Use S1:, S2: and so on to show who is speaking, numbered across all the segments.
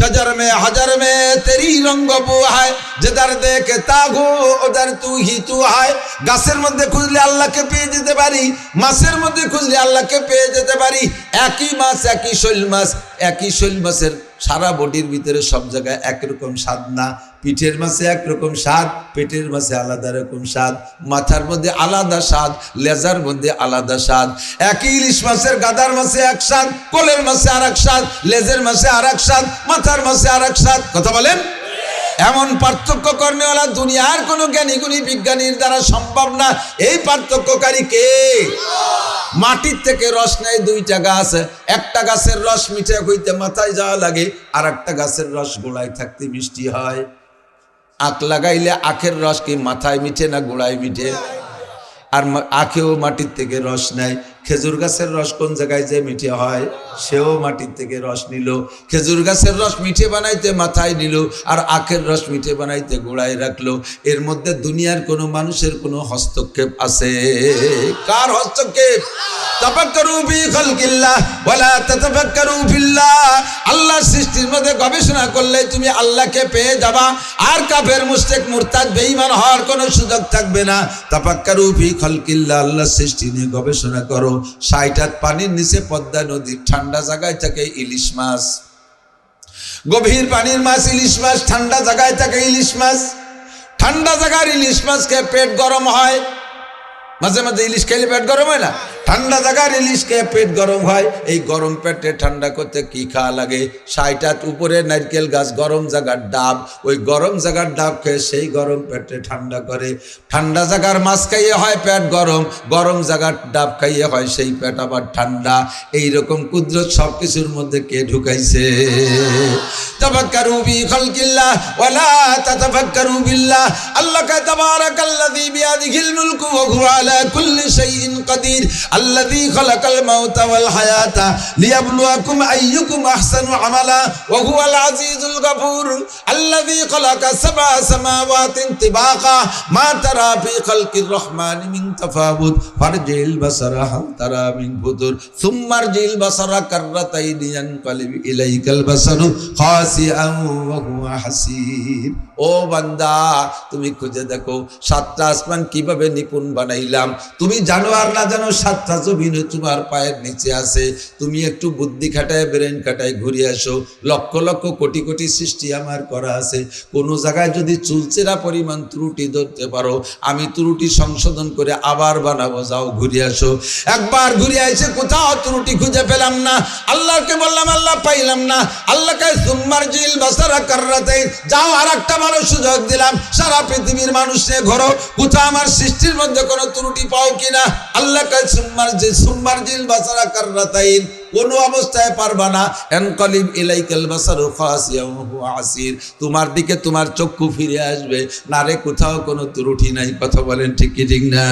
S1: शजर में हजर में तेरी रंग बू है जिधर देखे तागो उधर तू ही तू है গাছের মধ্যে খুঁজলে আল্লাহকে পেয়ে যেতে পারি মাছের মধ্যে খুঁজলে আল্লাহকে পেয়ে যেতে পারি একই মাছ একই শৈল মাছের সারা বডির ভিতরে সব জায়গায় একরকম স্বাদ না পিঠের মাছে একরকম স্বাদ পেটের মাছে আলাদা রকম স্বাদ মাথার মধ্যে আলাদা স্বাদ লেজার মধ্যে আলাদা স্বাদ একই ইলিশ মাছের গাদার মাছে এক স্বাদ কোলের মাছে আরেক স্বাদ লেজের মাছে আরেক স্বাদ মাথার মাছে আরেক স্বাদ কথা বলেন এমন পার্থক্য করনেওয়ালা দুনিয়ার কোনো জ্ঞানী গুণী বিজ্ঞানীর দ্বারা সম্ভব না এই পার্থক্যকারী কে মাটির থেকে রস নেয় দুইটা গাছ একটা গাছের রস মিঠে হইতে মাথায় যাওয়া লাগে আর একটা গাছের রস গোড়ায় থাকতে মিষ্টি হয় আখ লাগাইলে আখের রস কি মাথায় মিঠে না গোড়ায় মিঠে আর আখেও মাটির থেকে রস নেয় খেজুর গাছের রস কোন জায়গায় যে মিঠে হয় সেও মাটির থেকে রস নিল খেজুর গাছের রস মিঠে বানাইতে মাথায় নিল আর আখের রস মিঠে বানাইতে গোড়ায় রাখলো এর মধ্যে দুনিয়ার কোনো মানুষের কোনো হস্তক্ষেপ আছে কার হস্তক্ষেপ তাফাক্কারু ফি খালকিল্লাহ ওয়ালা তাতাফাক্কারু ফিল্লাহ আল্লাহর সৃষ্টির মধ্যে গবেষণা করলে তুমি আল্লাহকে পেয়ে যাবা আর কাফের মুশরিক মুরতাদ বেঈমান হওয়ার কোনো সুযোগ থাকবে না তাফাক্কারু ফি খালকিল্লাহ আল্লাহর সৃষ্টি নিয়ে গবেষণা করো ৬০ হাত পানির নিচে পদ্মা নদীর ঠান্ডা জায়গায় থাকে ইলিশ মাছ গভীর পানির মাছ ইলিশ মাছ ঠান্ডা জায়গায় থাকে ইলিশ মাছ ঠান্ডা জায়গার ইলিশ মাছকে পেট গরম হয় মাঝে মাঝে ইলিশ খেলে পেট গরম হয় না ঠান্ডা জায়গার ইলিশকে পেট গরম হয় এই গরম পেটে ঠান্ডা করতে কি খাওয়া লাগে ৬০ হাত উপরে নারকেল গাছ গরম জায়গার ডাব ওই গরম জায়গার ডাব খেয়ে সেই গরম পেটে ঠান্ডা করে ঠান্ডা জায়গার মাছ খাইয়ে হয় পেট গরম গরম জায়গার ডাব খাইয়ে হয় সেই পেট আবার ঠান্ডা এইরকম কুদরত সব কিছুর মধ্যে কে ঢুকাইছে তাফাক্কারু ফি খালকিল্লাহ ওয়ালা তাতাফাক্কারু বিল্লাহ আল্লাহ কা তাবারাকাল্লাযী বিয়াদিহিল মুলকু ওয়া হুয়া আলা কুল্লি শাইইন কাদির الذي خلق الموت والحياة ليبلوكم أيكم أحسن عملا وهو العزيز الغفور الذي خلق 7 سماوات طباقا ما ترى في خلق الرحمن من تفاوت فارجع البصر هل ترى من فطور ثم ارجع البصر كرتين ينقلب إليك البصر خاسئا وهو حسير ও বান্দা তুমি খুঁজে দেখো 7টা আসমান কিভাবে নিপুণ বানাইলাম তুমি জানো আর না জানো 7টা জমিন তোমার পায়ের নিচে আছে তুমি একটু বুদ্ধি খাটায় ব্রেন খাটায় ঘুরে আসো লক্ষ লক্ষ কোটি কোটি সৃষ্টি আমার করা আছে কোন জায়গায় যদি চুলচেরা পরিমাণ ত্রুটি ধরতে পারো আমি ত্রুটি সংশোধন করে আবার বানাবো যাও ঘুরে আসো একবার ঘুরে এসে কোথাও ত্রুটি খুঁজে পেলাম না আল্লাহকে বললাম আল্লাহ পাইলাম না আল্লাহকে সুম্মারজিল বাসারা কাররাতাইন যাও আরেকটা ভালো সুযোগ দিলাম সারা পৃথিবীর মানুষে ঘোরো কোথাও আমার সৃষ্টির মধ্যে কোনো ত্রুটি পাও কিনা আল্লাহকে সুম্মারজিল বাসারা কাররাতাইন কোনো অবস্থায় পারবা না এনকলিব ইলাইকাল বাসারু খাসিয়া ওয়া হুয়া আসির তোমার দিকে তোমার চক্ষু ফিরে আসবে না রে কোথাও কোনো ত্রুটি নাই কথা বলেন ঠিক কি ঠিক না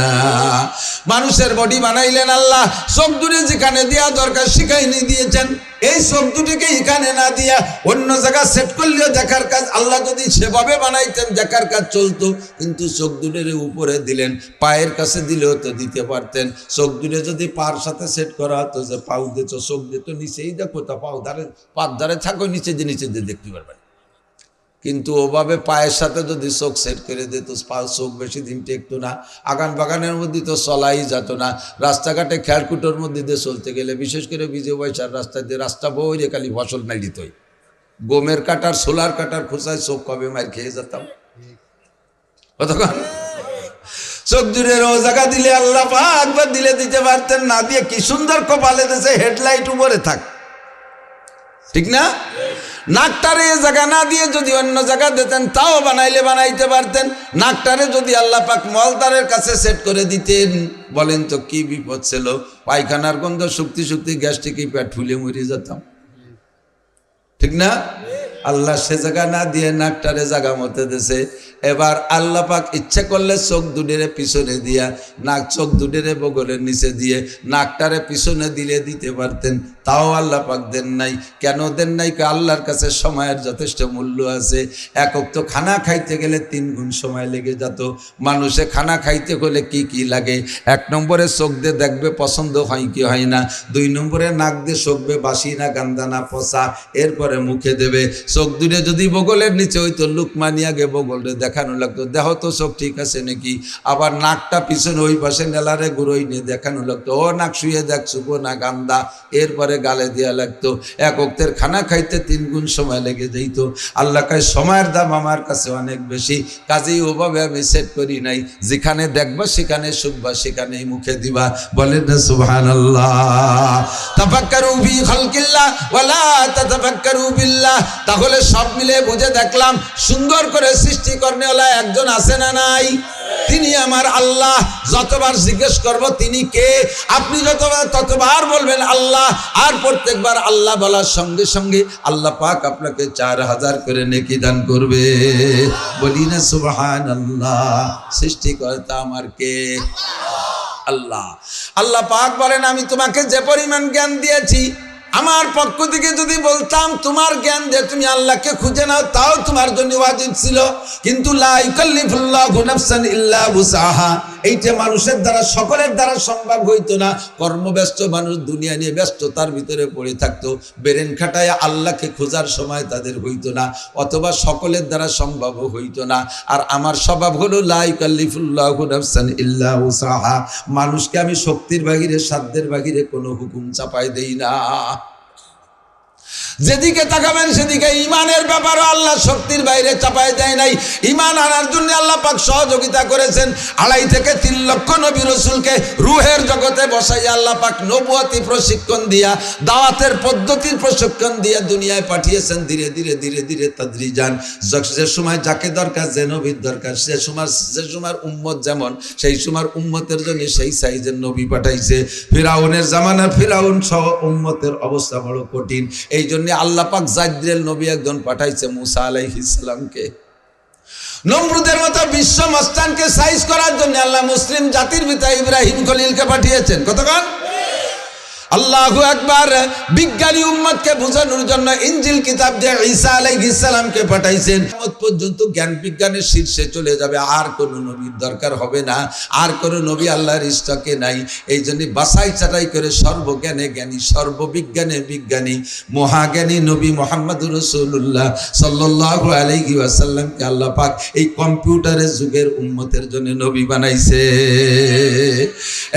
S1: মানুষের বডি বানাইলেন আল্লাহ চোখ দুটো যেখানে দেয়া দরকার সেখানে দিয়েছেন এই চোখ দুটোকে এখানে না দিয়া অন্য জায়গা সেট করলেও দেখার কাজ আল্লাহ যদি সেভাবে বানাইতেন দেখার কাজ চলতো কিন্তু চোখ দুটোর উপরে দিলেন পায়ের কাছে দিলেও তো দিতে পারতেন চোখ দুটো যদি পার সাথে সেট করা হতো যে পাউ দিত চোখ দিয়ে তো নিচেই দেখো তা পাও ধারে পার ধারে থাকো নিচে দিয়ে দেখতে পারবেন কিন্তু ওভাবে পায়ের সাথে যদি চোখ সেট করে দিত চোখ বেশি দিন টেকতো না আগান বাগানের মধ্যে তো চলাই যেত না রাস্তাঘাটে খেয়ারকুটোর মধ্যে দিয়ে চলতে গেলে বিশেষ করে বিজয় বৈশার রাস্তা দিয়ে রাস্তা বইরে খালি ফসল নাই দিত গমের কাটার সোলার কাটার খোঁচায় চোখ কবে মার খেয়ে যেতাম কতক্ষণ চোখ জুড়ে ও জায়গা দিলে আল্লাহ একবার দিলে দিতে পারতেন না দিয়ে কি সুন্দর কপালে দিয়েছে হেডলাইট উপরে থাক ঠিক না নাকটারে জায়গা না দিয়ে যদি অন্য জায়গা দিতেন তাও বানাইতে পারতেন নাকটারে যদি আল্লাহ পাক মলদারের কাছে সেট করে দিতেন বলেন তো কি বিপদ ছিল পায়খানার গন্ধ শুক্তি গ্যাস্ট্রিক পেট ফুলে মরে যেতাম ঠিক না আল্লাহ সে জায়গা না দিয়ে নাকটারে জায়গা মতে দিয়েছে এবার আল্লাহ পাক ইচ্ছা করলে চোখ দুটেরে পিছনে দিয়া নাক চোখ দুটেরে বগলের নিচে দিয়ে নাকটারে পিছনে দিলে দিতে পারতেন তাও আল্লাহ পাক দেন নাই। কেন দেন নাই? আল্লাহর কাছে সময়ের যথেষ্ট মূল্য আছে। এক ওয়াক্ত খানা খাইতে গেলে 3 গুণ সময় লেগে যেত। মানুষে খানা খাইতে হলে কি কি লাগে? 1 নম্বরে চোখ দিয়ে দেখবে পছন্দ হয় কি হয় না, 2 নম্বরে নাক দিয়ে শোকবে বাসি না গান্দা না পচা, এরপরে মুখে দেবে। চোখ দুটো যদি বগলের নিচে হইতো লুকমানি আগে বগলে দেখানো লাগতো, দেহ তো চোখ ঠিক আছে নাকি। আবার নাকটা পিছনে ওই পাশে নেলারে গুঁড়োই নিয়ে দেখানো লাগতো, ও নাক শুয়ে দেখ শুকো না গান্দা, এরপরে গালে দেওয়া লাগতো। এক ওক্তের খানা খাইতে 3 গুণ সময় লেগে যেত। আল্লাহ কয় সময়ের দাম আমার কাছে অনেক বেশি, কাজেই ওভাবে আমি সেট করি নাই। যেখানে দেখবা সেখানে শুকবা, সেখানেই মুখে দিবা। বলেন না সুবহানাল্লাহ। তাফাক্কারু ফি খালকিল্লাহ ওয়ালা তাতাফাক্কারু বিল্লাহ। তাহলে সব মিলে বুঝে দেখলাম সুন্দর করে সৃষ্টি করনেওয়ালা একজন আছে না নাই? তিনি আমার আল্লাহ। যতবার জিজ্ঞেস করব তিনি কে, আপনি ততবার বলবেন আল্লাহ। আর প্রত্যেকবার আল্লাহ বলার সঙ্গে সঙ্গে আল্লাহ পাক আপনাকে 4000 করে নেকি দান করবে। বলি না সুবহানাল্লাহ। সৃষ্টিকর্তা আমার কে? আল্লাহ। আল্লাহ পাক বলেন আমি তোমাকে যে পরিমাণ জ্ঞান দিয়েছি, আমার পক্ষ থেকে যদি বলতাম তোমার জ্ঞান দিয়ে তুমি আল্লাহকে খুঁজে নাও, তাও তোমার জন্য ওয়াজিব ছিল। কিন্তু লা ইউকাল্লিফুল্লাহু নাফসান ইল্লা বুসআহা, এইটা মানুষের দ্বারা সকলের দ্বারা সম্ভব হইতো না। কর্মব্যস্ত মানুষ দুনিয়া নিয়ে ব্যস্ততার ভিতরে পড়ে থাকতো, ব্রেন খাটায় আল্লাহকে খোঁজার সময় তাদের হইতো না, অথবা সকলের দ্বারা সম্ভব হইতো না। আর আমার স্বভাব হলো লা ইউকাল্লিফুল্লাহু নাফসান ইল্লা বুসআহা, মানুষকে আমি শক্তির বাহিরে সাধ্যের বাহিরে কোনো হুকুম চাপাই দেই না। যেদিকে তাকাবেন সেদিকে ইমানের ব্যাপারে আল্লাহ শক্তির বাইরে চাপায় দেয় নাই। ইমান আনার জন্য আল্লাহ পাক সহযোগিতা করেছেন। 2.5 থেকে 3 লক্ষ নবী রাসূলকে রূহের জগতে বসাই আল্লাহ পাক নবুয়তি প্রশিক্ষণ দিয়া, দাওয়াতের পদ্ধতির প্রশিক্ষণ দিয়া দুনিয়ায় পাঠিয়েছেন। ধীরে ধীরে ধীরে ধীরে তাদরিজান, যে সময় যাকে দরকার, যে নবীর দরকার, যে সময় উম্মত যেমন, সেই সময় উম্মতের জন্য সেই সাইজের নবী পাঠাইছে। ফিরাউনের জামানার ফিরাউন সহ উম্মতের অবস্থা বড় কঠিন। এই জন্য আল্লাহ পাক জাইদ্রেল নবী একজন পাঠাইছে মুসা আলাইহিস সালামকে। নমরুদের মতো বিশ্ব মস্তানকে সাইজ করার জন্য আল্লাহ মুসলিম জাতির পিতা ইব্রাহিম খলিলকে পাঠিয়েছেন। কতক্ষণ? আল্লাহু আকবার। বিজ্ঞানী উম্মতকে বোঝানোর জন্য ইনজিল কিতাব দিয়ে ঈসা আলাইহিস সালামকে পাঠাইছেন। কিয়ামত পর্যন্ত জ্ঞান বিজ্ঞানের শীর্ষে চলে যাবে, আর কোনো নবীর দরকার হবে না, আর কোনো নবী আল্লাহর স্টকে নাই। এই জন্য বাছাই চাটাই করে সর্বজ্ঞানে জ্ঞানী, সর্ববিজ্ঞানে বিজ্ঞানী, মহাজ্ঞানী নবী মুহাম্মদুর রাসূলুল্লাহ সাল্লাল্লাহু আলাইহি ওয়াসাল্লামকে আল্লাহ পাক এই কম্পিউটারের যুগের উম্মতের জন্য নবী বানাইছে।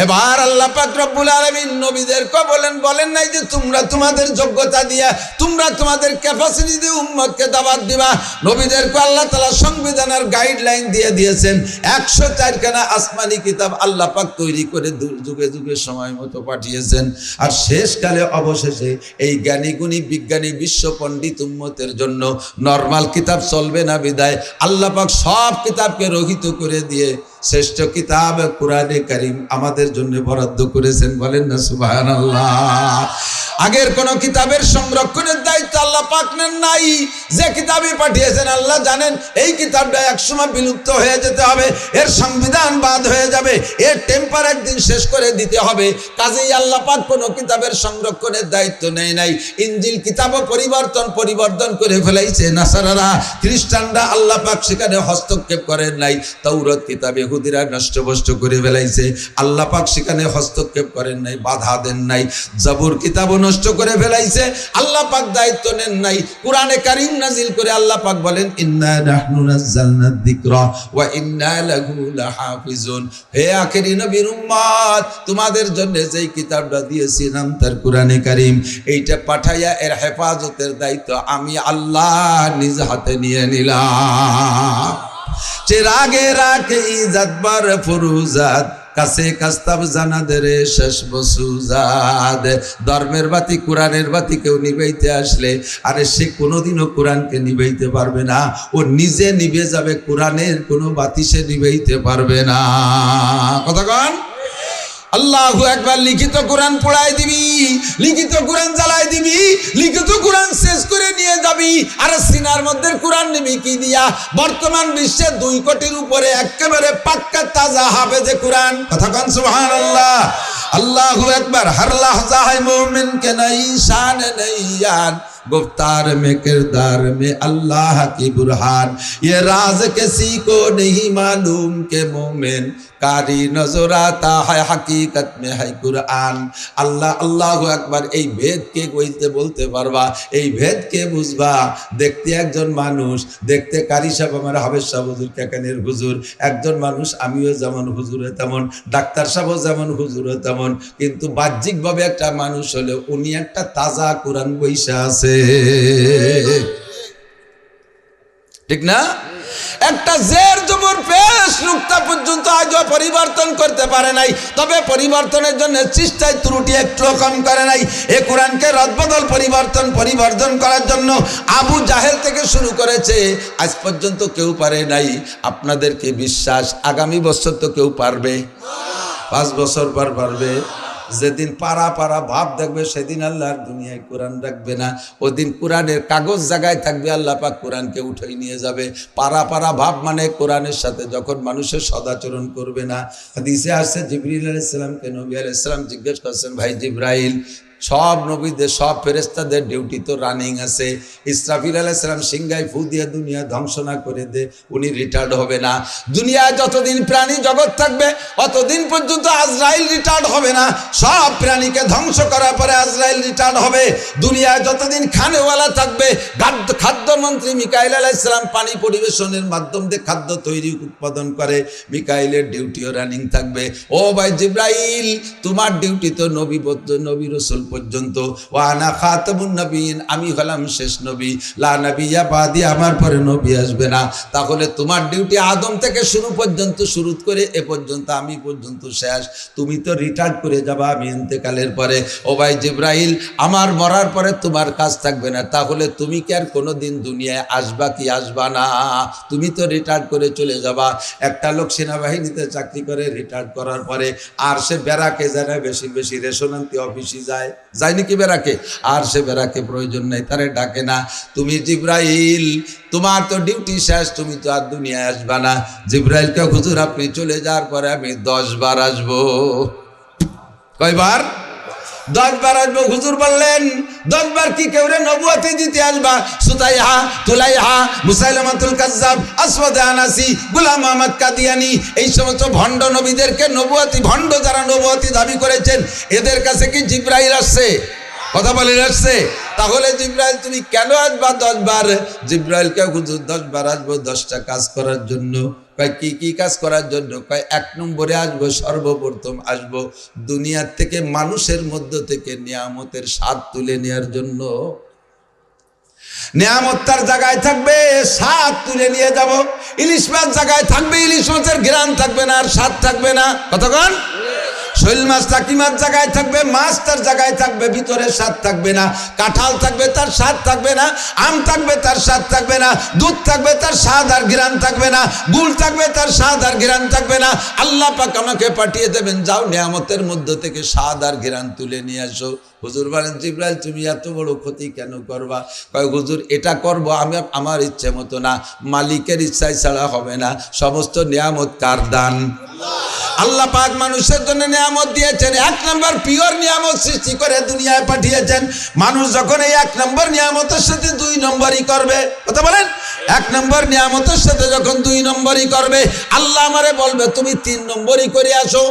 S1: এবার আল্লাহ পাক রব্বুল আলামিন নবীদেরকে বলেন নাই যে তোমরা তোমাদের যোগ্যতা দিয়া, তোমরা তোমাদের ক্যাপাসিটি দিয়ে উম্মতকে দাওয়াত দিবা। নবীদেরকে আল্লাহ তাআলা সংবিধানের গাইডলাইন দিয়ে দিয়েছেন। 104 খানা আসমানি কিতাব আল্লাহ পাক তৈরি করে যুগে যুগে সময় মতো পাঠিয়েছেন। আর শেষকালে অবশেষে এই জ্ঞানী গুণী বিজ্ঞানী বিশ্ব পণ্ডিত উম্মতের জন্য নরমাল কিতাব চলবে না বিদায় আল্লাহ পাক সব কিতাবকে রহিত করে দিয়ে শ্রেষ্ঠ কিতাব কুরআনে কারীম আমাদের জন্য বরাদ্দ করেছেন। বলেন না সুবহানাল্লাহ। আগের কোন কিতাবের সংরক্ষণের দায়িত্ব আল্লাহ পাক নেন নাই। যে কিতাবই পাঠিয়েছেন আল্লাহ জানেন এই কিতাবটা একসময় বিলুপ্ত হয়ে যেতে হবে, এর সংবিধান বাদ হয়ে যাবে, এর টেম্পার একদিন শেষ করে দিতে হবে। কাজেই আল্লাহ পাক কোন কিতাবের সংরক্ষণের দায়িত্ব নেয় নাই। ইনজিল কিতাবও পরিবর্তন করে ফেলাইছে নাসারারা, খ্রিস্টানরা, আল্লাহ পাক সেখানে হস্তক্ষেপ করেন নাই। তাওরাত কিতাবে ইহুদিরা নষ্টভ্রষ্ট করে ফেলাইছে, আল্লাহ পাক সেখানে হস্তক্ষেপ করেন নাই, বাধা দেন নাই। জাবুর কিতাবও নষ্ট করে ফেলাইছে, আল্লাহ পাক দায়িত্ব নেন নাই। কুরআনে কারীম নাজিল করে আল্লাহ পাক বলেন ইন্না নাহনু নাযালনা যিকরা ওয়া ইন্না লাহু লাহাফিজুন। হে আখেরি নবীর উম্মত, তোমাদের জন্য যেই কিতাবটা দিয়েছি নাম তার কুরআনে কারীম, এইটা পাঠাইয়া এর হেফাজতের দায়িত্ব আমি আল্লাহ নিজ হাতে নিয়ে নিলাম। চেরাগে রাখে ইজাত বার ফুরুজাত, কাছে কাস্তাব জানাদের শেষ বসুজাদ। ধর্মের বাতি কোরআনের বাতি কেউ নিভাইতে আসলে আরে সে কোনোদিনও কোরআনকে নিভাইতে পারবে না, ও নিজে নিভে যাবে, কোরআনের কোনো বাতি সে নিভাইতে পারবে না। কতক্ষণ? আল্লাহু আকবার। লিখিত কোরআন পড়াই দিবি, লিখিত কোরআন জ্বালাই দিবি, লিখিত কোরআন শেষ করে নিয়ে যাবি, আর সিনার মধ্যে কোরআন নিবি কি দিয়া? বর্তমান বিশ্বে 2 কোটির উপরে একেবারে পাক্কা তাজা হাফেজে কোরআন। কথা কন সুবহানাল্লাহ। अल्लाहु अकबर। हर लहजा है मोमिन के नई शान नई यान, गुफ्तार में किरदार में अल्लाह की बुरहान। ये राज किसी को नहीं मालूम के मोमिन कारी नजर आता है हकीकत में है कुरान। अल्लाह अल्लाहु আকবার। এই ভেদ কে কইতে বলতে পারবা, এই ভেদ কে বুঝবা? দেখতে একজন মানুষ, দেখতে কারি সাহেব আমার হাবেজ সাহেব হুজুর কাকানের হুজুর, একজন মানুষ আমিও যেমন হুজুরে তেমন, ডাক্তার সাহেবও যেমন হুজুরে তেমন, কিন্তু বাহ্যিকভাবে একটা মানুষ হলে উনি একটা তাজা কোরআন বইসা আছে, ঠিক না? একটা জের জবর পেশ নুক্তা পর্যন্ত আজও পরিবর্তন করতে পারে নাই, তবে পরিবর্তনের জন্য চেষ্টায় ত্রুটি একটু কম করে নাই। এই কোরআনকে রদবদল পরিবর্তন করার জন্য আবু জাহেল থেকে শুরু করেছে, আজ পর্যন্ত কেউ পারে নাই। আপনাদেরকে বিশ্বাস আগামী বছর তো কেউ পারবে, 5 বছর পর পারবে। যেদিন পারা পারা ভাব দেখবে সেদিন আল্লাহর দুনিয়ায় কোরআন রাখবে না, ওদিন কোরআনের কাগজ জায়গায় থাকবে, আল্লাহ পাক কোরআনকে উঠাই নিয়ে যাবে। পারা পারা ভাব মানে কোরআনের সাথে যখন মানুষের সদাচরণ করবে না। হাদিসে আসছে জিবরিল আলাইহিস সালামকে নবী আলাইহিস সালাম জিজ্ঞেস করছেন, ভাই জিবরাইল, সব নবীদের সব ফেরেশতাদের ডিউটি তো রানিং আছে, ইসরাফিল আলাইহিস সালাম সিংহায় ফু দিয়ে দুনিয়া ধ্বংস না করে দে, উনি রিটায়ার্ড হবে না। দুনিয়ায় যতদিন প্রাণী জগৎ থাকবে অতদিন পর্যন্ত আজরাইল রিটায়ার্ড হবে না। সব প্রাণীকে ধ্বংস করার পরে আজরাইল রিটায়ার্ড হবে। দুনিয়ায় যতদিন খানেওয়ালা থাকবে, খাদ্যমন্ত্রী মিকাইল আলাইহিস সালাম পানি পরিবেশনের মাধ্যম দিয়ে খাদ্য তৈরি উৎপাদন করে, মিকাইলের ডিউটিও রানিং থাকবে। ও ভাই জিবরাইল, তোমার ডিউটি তো নবী রাসূল পর্যন্ত, ওয়ানা খাতামুন নবীন, আমি হলাম শেষ নবী, লা নবিয়্যা বাদি, আমার পরে নবী আসবে না। তাহলে তোমার ডিউটি আদম থেকে শুরু পর্যন্ত, শুরু করে এ পর্যন্ত আমি পর্যন্ত শেষ। তুমি তো রিটায়ার্ড করে যাবা আমি ইন্তেকালের পরে। ও ভাই জিবরাইল, আমার মরার পরে তোমার কাজ থাকবে না, তাহলে তুমি কি আর কোনোদিন দুনিয়ায় আসবা কি আসবা না? তুমি তো রিটায়ার্ড করে চলে যাবা। একটা লোক সেনাবাহিনীতে চাকরি করে, রিটায়ার্ড করার পরে আর সে বেরাকে যায় না, বেশি বেশি রেশনান্তি অফিসে যায় নাকি বেরাকে, আর সে বেরাকে প্রয়োজন নেই, তারে ডাকে না। তুমি জিবরাইল, তোমার তো ডিউটি শেষ, তুমি তো আর দুনিয়ায় আসবা না। জিবরাইলকে, হুজুর আপনি চলে যাওয়ার পরে আমি 10 বার আসবো। কয়বার? 10 বার আসবো। হুজুর বললেন 10 বার কি কেউ রে নবুয়তি দিতে আসবা? সুতাইহা, তুলাইহা, মুসাইলামাতুল কাজ্জাব, আসওয়াদ আনাসি, গোলাম আহমদ কাদিয়ানি, এই সমস্ত ভণ্ড নবীদেরকে নবুয়তি, ভণ্ড যারা নবুয়তি দাবি করেছেন, এদের কাছে কি জিবরাইল আসছে? কথা বলেন আসছে? তাহলে জিবরাইল তুমি কেন আসবা 10 বার? জিবরাইলকে হুজুর 10 বার আসবো 10টা কাজ করার জন্য। কয় কি কি কাজ করার জন্য? কয় 1 নম্বরে আসবো, সর্বপ্রথম আসবো দুনিয়ার থেকে মানুষের মধ্য থেকে নিয়ামতের স্বাদ তুলে নেওয়ার জন্য। নিয়ামত তার জায়গায় থাকবে, স্বাদ তুলে নিয়ে যাব। ইলিশ মাছ জায়গায় থাকবে, ইলিশ মাছের ঘ্রাণ থাকবে না আর স্বাদ থাকবে না। কতক্ষণ? শৈল মাছ, টাকি মাছ জায়গায় থাকবে, মাছ তার জায়গায় থাকবে, ভিতরে স্বাদ থাকবে না। কাঁঠাল থাকবে, তার স্বাদ থাকবে না। আম থাকবে, তার স্বাদ থাকবে না। দুধ থাকবে, তার স্বাদ আর ঘ্রাণ থাকবে না। গুড় থাকবে, তার স্বাদ আর ঘ্রাণ থাকবে না। আল্লাহ পাক আমাকে পাঠিয়ে দেবেন, যাও নিয়ামতের মধ্য থেকে স্বাদ আর ঘ্রাণ তুলে নিয়ে আসো। হুজুর বলেন, জিবরাইল তুমি এত বড় ক্ষতি কেন করবা? কয় হুজুর এটা করব আমি আমার ইচ্ছে মতো না, মালিকের ইচ্ছায় ছাড়া হবে না। সমস্ত নিয়ামত কার দান? আল্লাহ পাক মানুষের জন্য নিয়ামত দিয়েছেন। 1 নম্বর পিওর নিয়ামত সৃষ্টি করে দুনিয়ায় পাঠিয়েছেন। মানুষ যখন এই 1 নম্বর নিয়ামতের সাথে 2 নম্বরই করবে, কথা বলেন, 1 নম্বর নিয়ামতের সাথে যখন 2 নম্বরই করবে, আল্লাহ আমারে বলবে তুমি 3 নম্বরই করে আসো।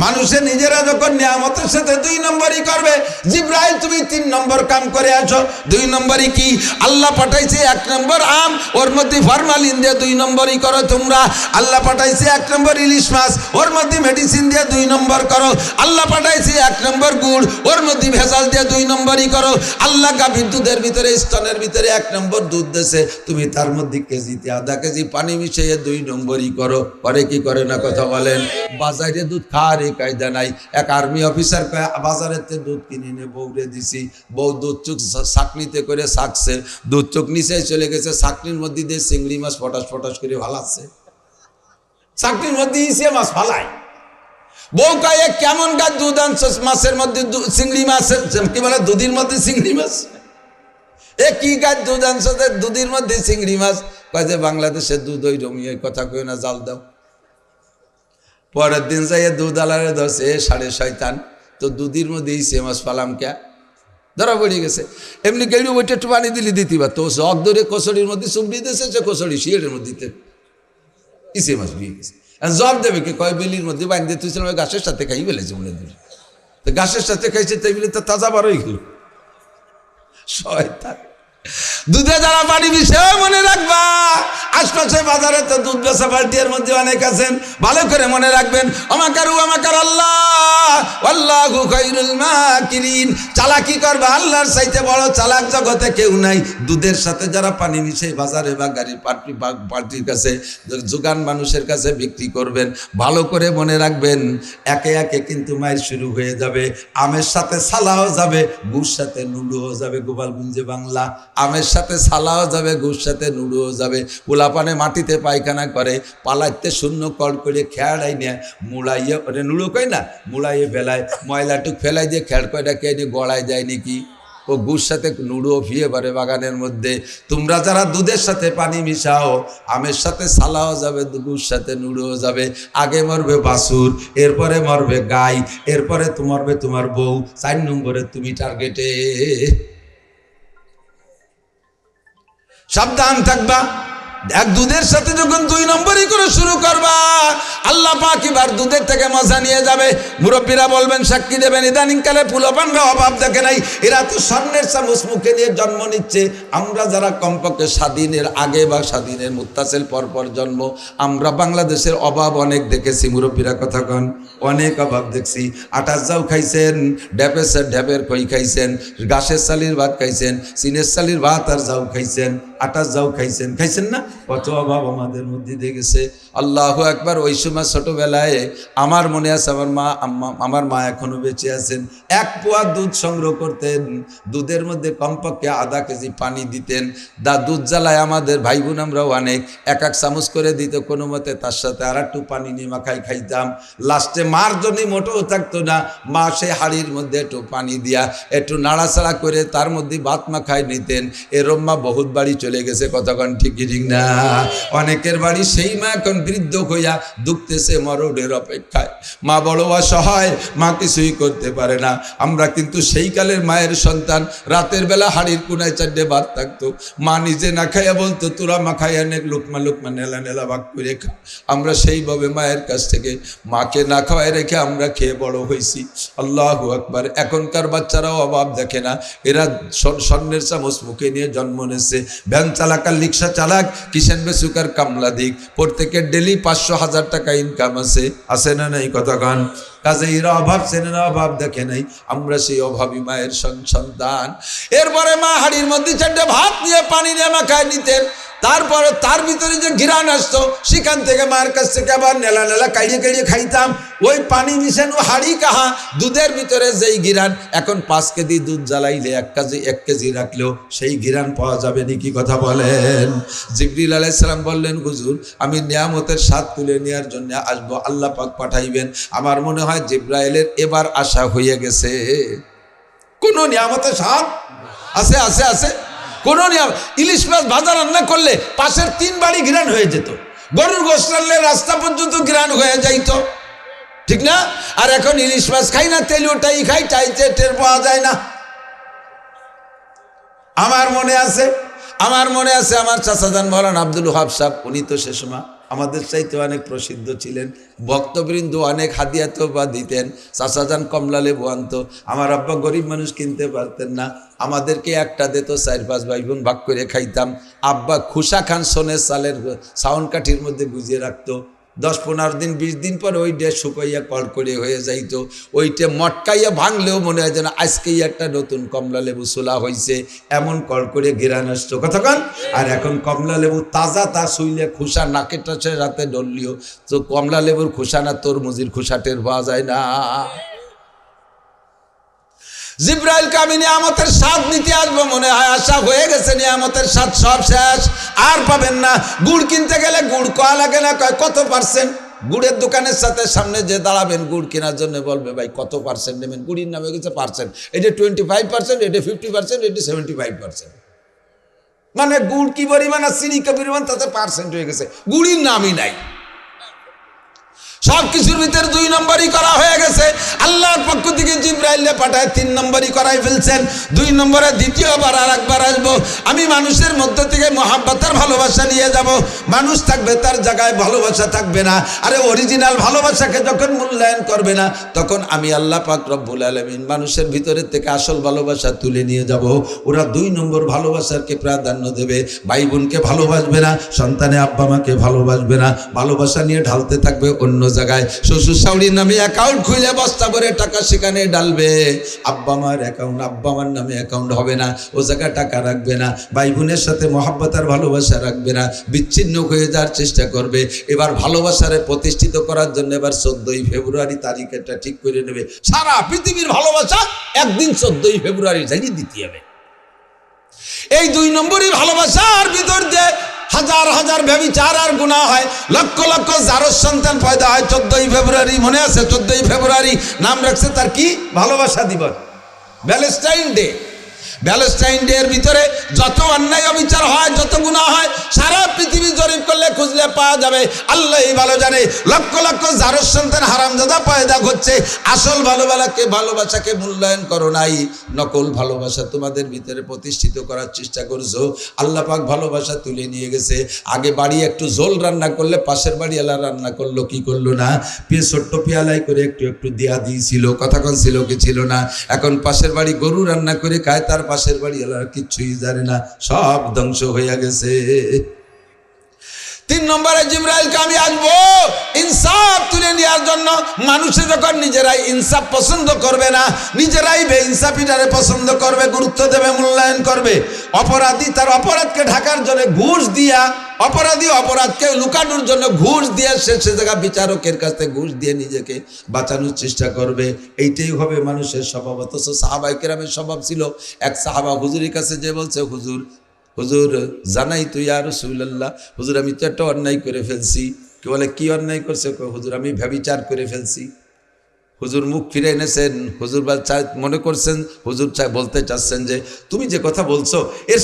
S1: মানুষের নিজেরা যখন নিয়ামতের সাথে 2 নম্বরই করবে, জিবরাইল তুমি 3 নম্বর কাম করে আসো। 2 নম্বরই কি? আল্লাহ পাঠাইছে 1 নম্বর আম, ওর মধ্যে ফরমালিন দিয়ে 2 নম্বরই করো তোমরা। আল্লাহ পাঠাইছে 1 নম্বর ইলিশ মাছ, ওর মধ্যে মেডিসিন দিয়ে 2 নম্বর করো। আল্লাহ পাঠাইছে 1 নম্বর গুড়, ওর মধ্যে ভেজাল দিয়ে 2 নম্বরই করো। আল্লাহ গাভীর দুধের ভিতরে, স্তনের ভিতরে 1 নম্বর দুধ দেছে, তুমি তার মধ্যে কেজিতে আধা কেজি পানি মিশিয়ে 2 নম্বরই করো। করে কি করে না? কথা বলেন। বাজারে দুধ খাওয়ার কায়দা নাই। এক আর্মি অফিসার বাজারেতে দুধ কিনে নিয়ে বউরে দিছি, বউ দুধ চোখ চাকনিতে করে ছাকছে, দুধ চোখ নিচে চলে গেছে, চাকনির মধ্যে দিয়ে চিংড়ি মাছ ফটাস ফটাস করে ভালাচ্ছে, চাকনির মধ্যে ইসে মাছ ফালায়। বউ কয় কেমন গাছ দুধ আনছো? মাছের মধ্যে চিংড়ি মাছ, কি বলে দুধের মধ্যে চিংড়ি মাছ। এ কি গাছ দুধ আনছো? দুধের মধ্যে চিংড়ি মাছ। কয় যে বাংলাদেশের দুধ ওই রমি, কথা কই না, জাল দাও। পরের দিন যাইয়ে দুধ আলারে ধরছে সাড়ে শয়তান, তো দুধের মধ্যে সে মাছ পালাম কে, ধরা পড়ে গেছে। এমনি গেড়ি ওইটা একটু পানি দিলে দিতে পারতো, জগ ধরে কচড়ির মধ্যে চুমড়ি দিয়েছে, সে কচড়ি শিয়ের মধ্যে দিতে ইসে মাছ বিয়ে গেছে। জব দেবে কি কয় বেলির মধ্যে বাঁধতে তুইছিলাম, গাছের সাথে খাই ফেলেছে মনে দিল, তো গাছের সাথে খাইছে তাই বলে তো তাজা বার হয়ে গেল শয়তান। দুধে যারা পানি মিশে মনে রাখবা, আশপাশে বাজারে তো দুধ বেচা পার্টির মধ্যে অনেক আছেন, ভালো করে মনে রাখবেন আমাকারু আমাকার আল্লাহ আল্লাহু খায়রুল মাকিরিন। চালাকি করবে, আল্লাহর চাইতে বড় চালাক জগতে কেউ নাই। দুধের সাথে যারা পানি মিশে বাজারে বা গাড়ি পার্টির কাছে যোগান মানুষের কাছে বিক্রি করবেন, ভালো করে মনে রাখবেন একে একে কিন্তু মায়ের শুরু হয়ে যাবে। আমের সাথে সালাও যাবে, গুড় সাথে নুডুও যাবে। গোপালগঞ্জে বাংলা, আমের সাথে সালাও যাবে, গুড় সাথে নুডুও যাবে। পোলাপানে মাটিতে পায়খানা করে, পালাইতে শূন্য কল করে খেয়াড়াই নিয়ে মুড়াইয়ে ওরে নুড়ো কয় না, মুড়াইয়ে ফেলায়, ময়লাটুক ফেলাই দিয়ে খেয়াড় কয়টা কে নিয়ে গড়ায় যায় নাকি, ও গুড় সাথে নুড়ো ফিয়ে পারে বাগানের মধ্যে। তোমরা যারা দুধের সাথে পানি মিশাও, আমের সাথে সালাও যাবে, গুড় সাথে নুড়ো যাবে। আগে মরবে বাছুর, এরপরে মরবে গাই, এরপরে মরবে তোমার বউ, 4 নম্বরে তুমি টার্গেটে। সাবধান থাকবা। এক দুধের সাথে যখন 2 নম্বরই করে শুরু করবা, আল্লাহ পাক এবার দুধের থেকে মজা নিয়ে যাবে। মুরব্বীরা বলবেন, সাক্ষী দেবেন, ইদানিংকালে পোলাপানরা অভাব দেখে নাই, এরা তো স্বর্ণের চামচ মুখে নিয়ে জন্ম নিচ্ছে। আমরা যারা কমপক্ষে স্বাধীনের আগে বা স্বাধীনের মুত্তাসিল পরপর জন্ম, আমরা বাংলাদেশের অভাব অনেক দেখেছি। মুরব্বীরা কথা কন, অনেক অভাব দেখছি। আটার যাও খাইছেন, ঢ্যাপের খই খাইছেন, গাছের চালির ভাত খাইছেন, চিনের চালির ভাত আর যাও খাইছেন, আটার যাও খাইছেন, খাইছেন না? কত অভাব আমাদের মধ্যে দেখেছে। আল্লাহু আকবার। ওই সময় ছোটবেলায় আমার মনে আছে, আমার মা এখনো বেঁচে আছেন, 1 পোয়া দুধ সংগ্রহ করতেন, দুধের মধ্যে কমপক্ষে আধা কেজি পানি দিতেন। দুধ জ্বালায় আমাদের ভাই বোন আমরাও অনেক 1 চামচ করে দিত, কোনো মতে তার সাথে আর একটু পানি নিয়ে মাখাই খাইতাম। লাস্টে মার জন্যই মোটেও থাকতো না, মা সে হাড়ির মধ্যে একটু পানি দিয়া একটু নাড়াচাড়া করে তার মধ্যে ভাত মাখাই নিতেন। এরম মা বহুত বাড়ি চলে গেছে, কতক্ষণ ঠিক না? অনেকের বাড়ি সেই মা এখন বৃদ্ধ হইয়া দুঃখতেছে মরণের অপেক্ষায়। মা বড় অসহায়, মা কিছুই করতে পারে না। আমরা কিন্তু সেই কালের মায়ের সন্তান। রাতের বেলা হাড়ির কোনায় 4টে ভাত থাকতো, মা নিজে না খাইয়া বলতো, তোরা মা খাইয়া নে, লোকমা লোকমা নেলা নেলা ভাগ করে খা। আমরা সেইভাবে মায়ের কাছ থেকে মাকে না খাওয়াই রেখে আমরা খেয়ে বড় হয়েছি। আল্লাহু আকবার। এখনকার বাচ্চারাও অভাব দেখে না, এরা স্বর্ণের চামচ মুখে নিয়ে জন্ম নিয়েছে। ভ্যান চালাক আর রিক্সা চালাক, কিষেন বেচুকার কামলা দিক, প্রত্যেকের ডেলি 500-1000 টাকা ইনকাম আছে না নাই? কতক্ষণ কাজে এরা অভাব চেনে না, অভাব দেখে নাই। আমরা সেই অভাবী মায়ের সন্তান। এরপরে মা হাড়ির মধ্যে 4টে ভাত নিয়ে পানি নিয়ে মাখায় নিতেন। তারপরে তার ভিতরে যে ঘিরান আসতো, সেখান থেকে মায়ের কাছ থেকে আবার নেলা নেলা কাড়িয়ে কাড়িয়ে খাইতাম। ওই পানি মিশানো হাড়ি কাহা, দুধের ভিতরে যেই ঘিরান, এখন 5 কেজি দুধ জ্বালাইলে 1 কেজি রাখলেও সেই ঘিরান পাওয়া যাবে নাকি? কথা বলেন। জিবরিল আলাইহিস সালাম বললেন, হুজুর আমি নিয়ামতের স্বাদ তুলে নেওয়ার জন্য আসবো, আল্লাহ পাক পাঠাইবেন। আমার মনে হয় জিবরাইলের এবার আশা হয়ে গেছে। কোন নিয়ামতের স্বাদ আছে? আছে আছে কোন নিয়ম? ইলিশ মাছ ভাজা রান্না করলে পাশের 3 বাড়ি ঘিরান হয়ে যেত, গরুর গোশত রান্নালে রাস্তা পর্যন্ত ঘিরান হয়ে যাইত, ঠিক না? আর এখন ইলিশ মাছ খাই না, তেলিওটাই খাই, চাইতে টের পাওয়া যায় না। আমার মনে আছে আমার চাচাজান মৌলানা আব্দুল ওয়াহাব সাহেব, উনি তো সে সময় আমাদের চাইতে অনেক প্রসিদ্ধ ছিলেন। ভক্তবৃন্দ অনেক হাদিয়া তোবা দিতেন। চাচাজান কমলা লেবু আনতো। আমার আব্বা গরিব মানুষ, কিনতে পারতেন না, আমাদেরকে একটা দিত, 4-5 ভাই বোন ভাগ করে খাইতাম। আব্বা খুশা খান সোনের চালের সাউন্ড কাঠির মধ্যে গুজিয়ে রাখতো। 10-15 দিন 20 দিন পর ওই ডে শুকাইয়া কড়কড়ে হয়ে যাইত। ওইটা মটকাইয়া ভাঙলেও মনে হয় যেন আজকেই একটা নতুন কমলা লেবু সোলা হয়েছে, এমন কড়কড়ে ঘিরান আসতো। কতক্ষণ? আর এখন কমলা লেবু তাজা, তা শুইলে খুশা নাকের টাছে রাতে ডললিও তো কমলা লেবুর খুশা না তরমুজির খুশা টের পাওয়া যায় না। জিব্রাইল কামি নিয়ামতের স্বাদ নিতে আসবো, মনে হয় আশা হয়ে গেছে, নিয়ামতের স্বাদ সব শেষ, আর পাবেন না। গুড় কিনতে গেলে গুড় কয়া লাগে না, কয় কত পার্সেন্ট? গুড়ের দোকানের সাথে সামনে যে দাঁড়াবেন গুড় কেনার জন্য, বলবে ভাই কত পার্সেন্ট নেবেন? গুড়ির নামে গেছে পার্সেন্ট, এটা 25%, এটা 50%, এটা 75%। মানে গুড় কি পরিমাণ আর চিনি কি পরিমাণ, তাতে পার্সেন্ট হয়ে গেছে, গুড়ির নামই নাই। সব কিছুর ভিতরে 2 নম্বরই করা হয়ে গেছে। আল্লাহর পক্ষ থেকে জিবরাইলে পাঠায় 3 নম্বরই করাই ফেলছেন। 2 নম্বরে দ্বিতীয়বার আর একবার আসবো, আমি মানুষের মধ্য থেকে মহাব্বতের ভালোবাসা নিয়ে যাব। মানুষ থাকবে তার জায়গায়, ভালোবাসা থাকবে না। আরে অরিজিনাল ভালোবাসাকে যখন মূল্যায়ন করবে না, তখন আমি আল্লাহ পাক রব্বুল আলামিন মানুষের ভিতরের থেকে আসল ভালোবাসা তুলে নিয়ে যাব। ওরা 2 নম্বর ভালোবাসাকে প্রাধান্য দেবে। ভাই বোনকে ভালোবাসবে না, সন্তানে আব্বা মাকে ভালোবাসবে না, ভালোবাসা নিয়ে ঢালতে থাকবে অন্য জায়গায়। শ্বশুর শাশুড়ির নামে অ্যাকাউন্ট খুলে বস্তা ভরে টাকা সেখানে ডালবে। আব্বা মার অ্যাকাউন্ট, আব্বা মার নামে অ্যাকাউন্ট হবে না, ও জায়গায় টাকা রাখবে না। ভাই বোনের সাথে মহাব্বত আর ভালোবাসা রাখবে না, বিচ্ছিন্ন হয়ে যাওয়ার চেষ্টা করবে। এবার ভালোবাসারে প্রতিষ্ঠিত করার জন্য এবার 14ই ফেব্রুয়ারি তারিখটা ঠিক করে নেবে। সারা পৃথিবীর ভালোবাসা একদিন 14ই ফেব্রুয়ারি জানিয়ে দিতে হবে। এই 2 নম্বরই ভালোবাসার ভিতর দিয়ে হাজার হাজার ব্যভিচার আর গুনাহ হয়, লক্ষ লক্ষ জারজ সন্তান পয়দা হয়। 14ই ফেব্রুয়ারি মনে আছে? 14ই ফেব্রুয়ারি নাম রাখছে তার কি? ভালোবাসা দিবস, ভ্যালেন্টাইন ডে। ভ্যালেন্টাইন ডে এর ভিতরে যত অন্যায় অবিচার হয়, যত গুনাহ হয়, সারা পৃথিবী জরিপ করলে খুঁজলে পাওয়া যাবে। আল্লাহই ভালো জানে। লক্ষ লক্ষ জারজ সন্তান হারামজাদা পয়দা হচ্ছে। আসল ভালোবাসাকে মূল্যায়ন করো নাই, নকল ভালোবাসা তোমাদের ভিতরে প্রতিষ্ঠিত করার চেষ্টা করছো। আল্লাহ পাক ভালোবাসা তুলে নিয়ে গেছে। আগে বাড়ি একটু ঝোল রান্না করলে পাশের বাড়ি এলা রান্না করলো কি করলো না, ছোট্ট পেয়ালাই করে একটু একটু দেয়া দিয়েছিল, কথা কোন ছিল কি ছিল না। এখন পাশের বাড়ি গরু রান্না করে খায়, তার পাশের বাড়ি এলার কিচ্ছুই জানে না, সব ধ্বংস হয়ে গেছে। 3 নম্বরে জিবরাইলকে আমি আসবো ইনসাফ তুলে নেওয়ার জন্য। মানুষে যখন নিজেরাই ইনসাফ পছন্দ করবে না, নিজেরাই বেইনসাফিটারে পছন্দ করবে, গুরুত্ব দেবে, মূল্যায়ন করবে। অপরাধী তার অপরাধকে ঢাকার জন্য ঘুষ দিয়া, অপরাধী অপরাধকে লুকানোর জন্য ঘুষ দিয়ে সে জায়গা বিচারকের কাছে ঘুষ দিয়ে নিজেকে বাঁচানোর চেষ্টা করবে। এইটাই হবে মানুষের স্বভাব। অথচ সাহাবায়ে কেরামের স্বভাব ছিল, এক সাহাবা হুজুরের কাছে যে বলছে, হুজুর জানাই তো ইয়া রাসূলুল্লাহ, হুজুর আমি তো একটা অন্যায় করে ফেলছি। কি বলে, কি অন্যায় করছে? হুজুর আমি ব্যভিচার করে ফেলছি। হুজুর মুখ ফিরে এনেছেন। হুজুর মনে করছেন, হুজুর বলতে চাচ্ছেন যে তুমি যে কথা বলছো এর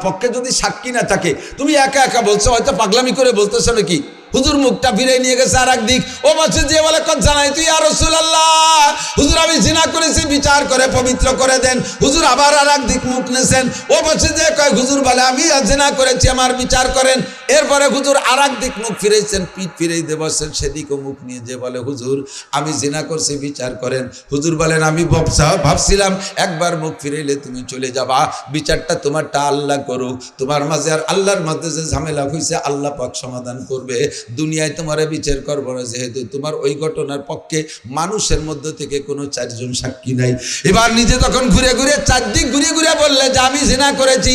S1: পক্ষে যদি সাক্ষী না থাকে, তুমি একা একা বলছো, হয়তো পাগলামি করে বলতেছো নাকি। হুজুর মুখটা ফিরে নিয়ে গেছে আর একদিক। ও বলছে যে বলে জানাই তুই ইয়া রাসূলুল্লাহ, হুজুর আমি জিনা করেছি, বিচার করে পবিত্র করে দেন। হুজুর আবার আর একদিক মুখ নেছেন। ও বলছে যে কয় হুজুর বলে আমি জিনা করেছি, আমার বিচার করেন। এরপরে হুজুর আর একদিক মুখ ফিরেছেন, পিঠ ফিরেই দিয়ে বসছেন, সেদিকও মুখ নিয়ে যে বলে হুজুর আমি জিনা করছি, বিচার করেন। হুজুর বলেন আমি ভাবছিলাম একবার মুখ ফিরাইলে তুমি চলে যাবা, বিচারটা তোমারটা আল্লাহ করুক, তোমার মাঝে আর আল্লাহর মধ্যে যে ঝামেলা হয়েছে আল্লাহ পাক সমাধান করবে। দুনিয়ায় তোমারে বিচার করবো না, যেহেতু তোমার ওই ঘটনার পক্ষে মানুষের মধ্যে থেকে কোনো 4 জন সাক্ষী নাই। এবার নিজে তখন ঘুরে ঘুরে চারদিক ঘুরে ঘুরে বললে যে আমি জিনা করেছি।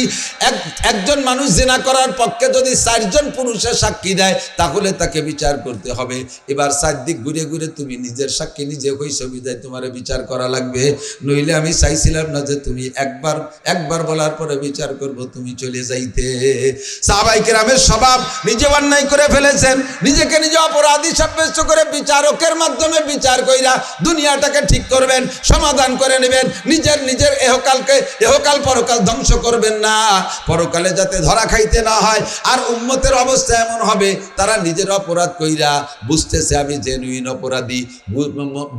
S1: একজন মানুষ জিনা করার পক্ষে যদি 4 জন পুরুষের সাক্ষী দেয়, তাহলে তাকে বিচার করতে হবে। এবার চারদিক ঘুরে ঘুরে তুমি নিজের সাক্ষী নিজে হইছো, বিদায় তোমারে বিচার করা লাগবে। নইলে আমি চাইছিলাম না যে তুমি একবার বলার পরে বিচার করব, তুমি চলে যাইতে। সাহাবায়ে কেরামের স্বভাব, নিজে অন্যায় করে ফেলেছেন, নিজেকে নিজে অপরাধী সাব্যস্ত করে বিচারকের মাধ্যমে বিচার কইরা দুনিয়াটাকে ঠিক করবেন, সমাধান করে নেবেন। নিজের এহকাল পরকাল ধ্বংস করবেন না, পরকালে যাতে ধরা খাইতে না হয়। আর উম্মতের অবস্থা এমন হবে, তারা নিজের অপরাধ কইরা বুঝতেছে আমি জেনুইন অপরাধী,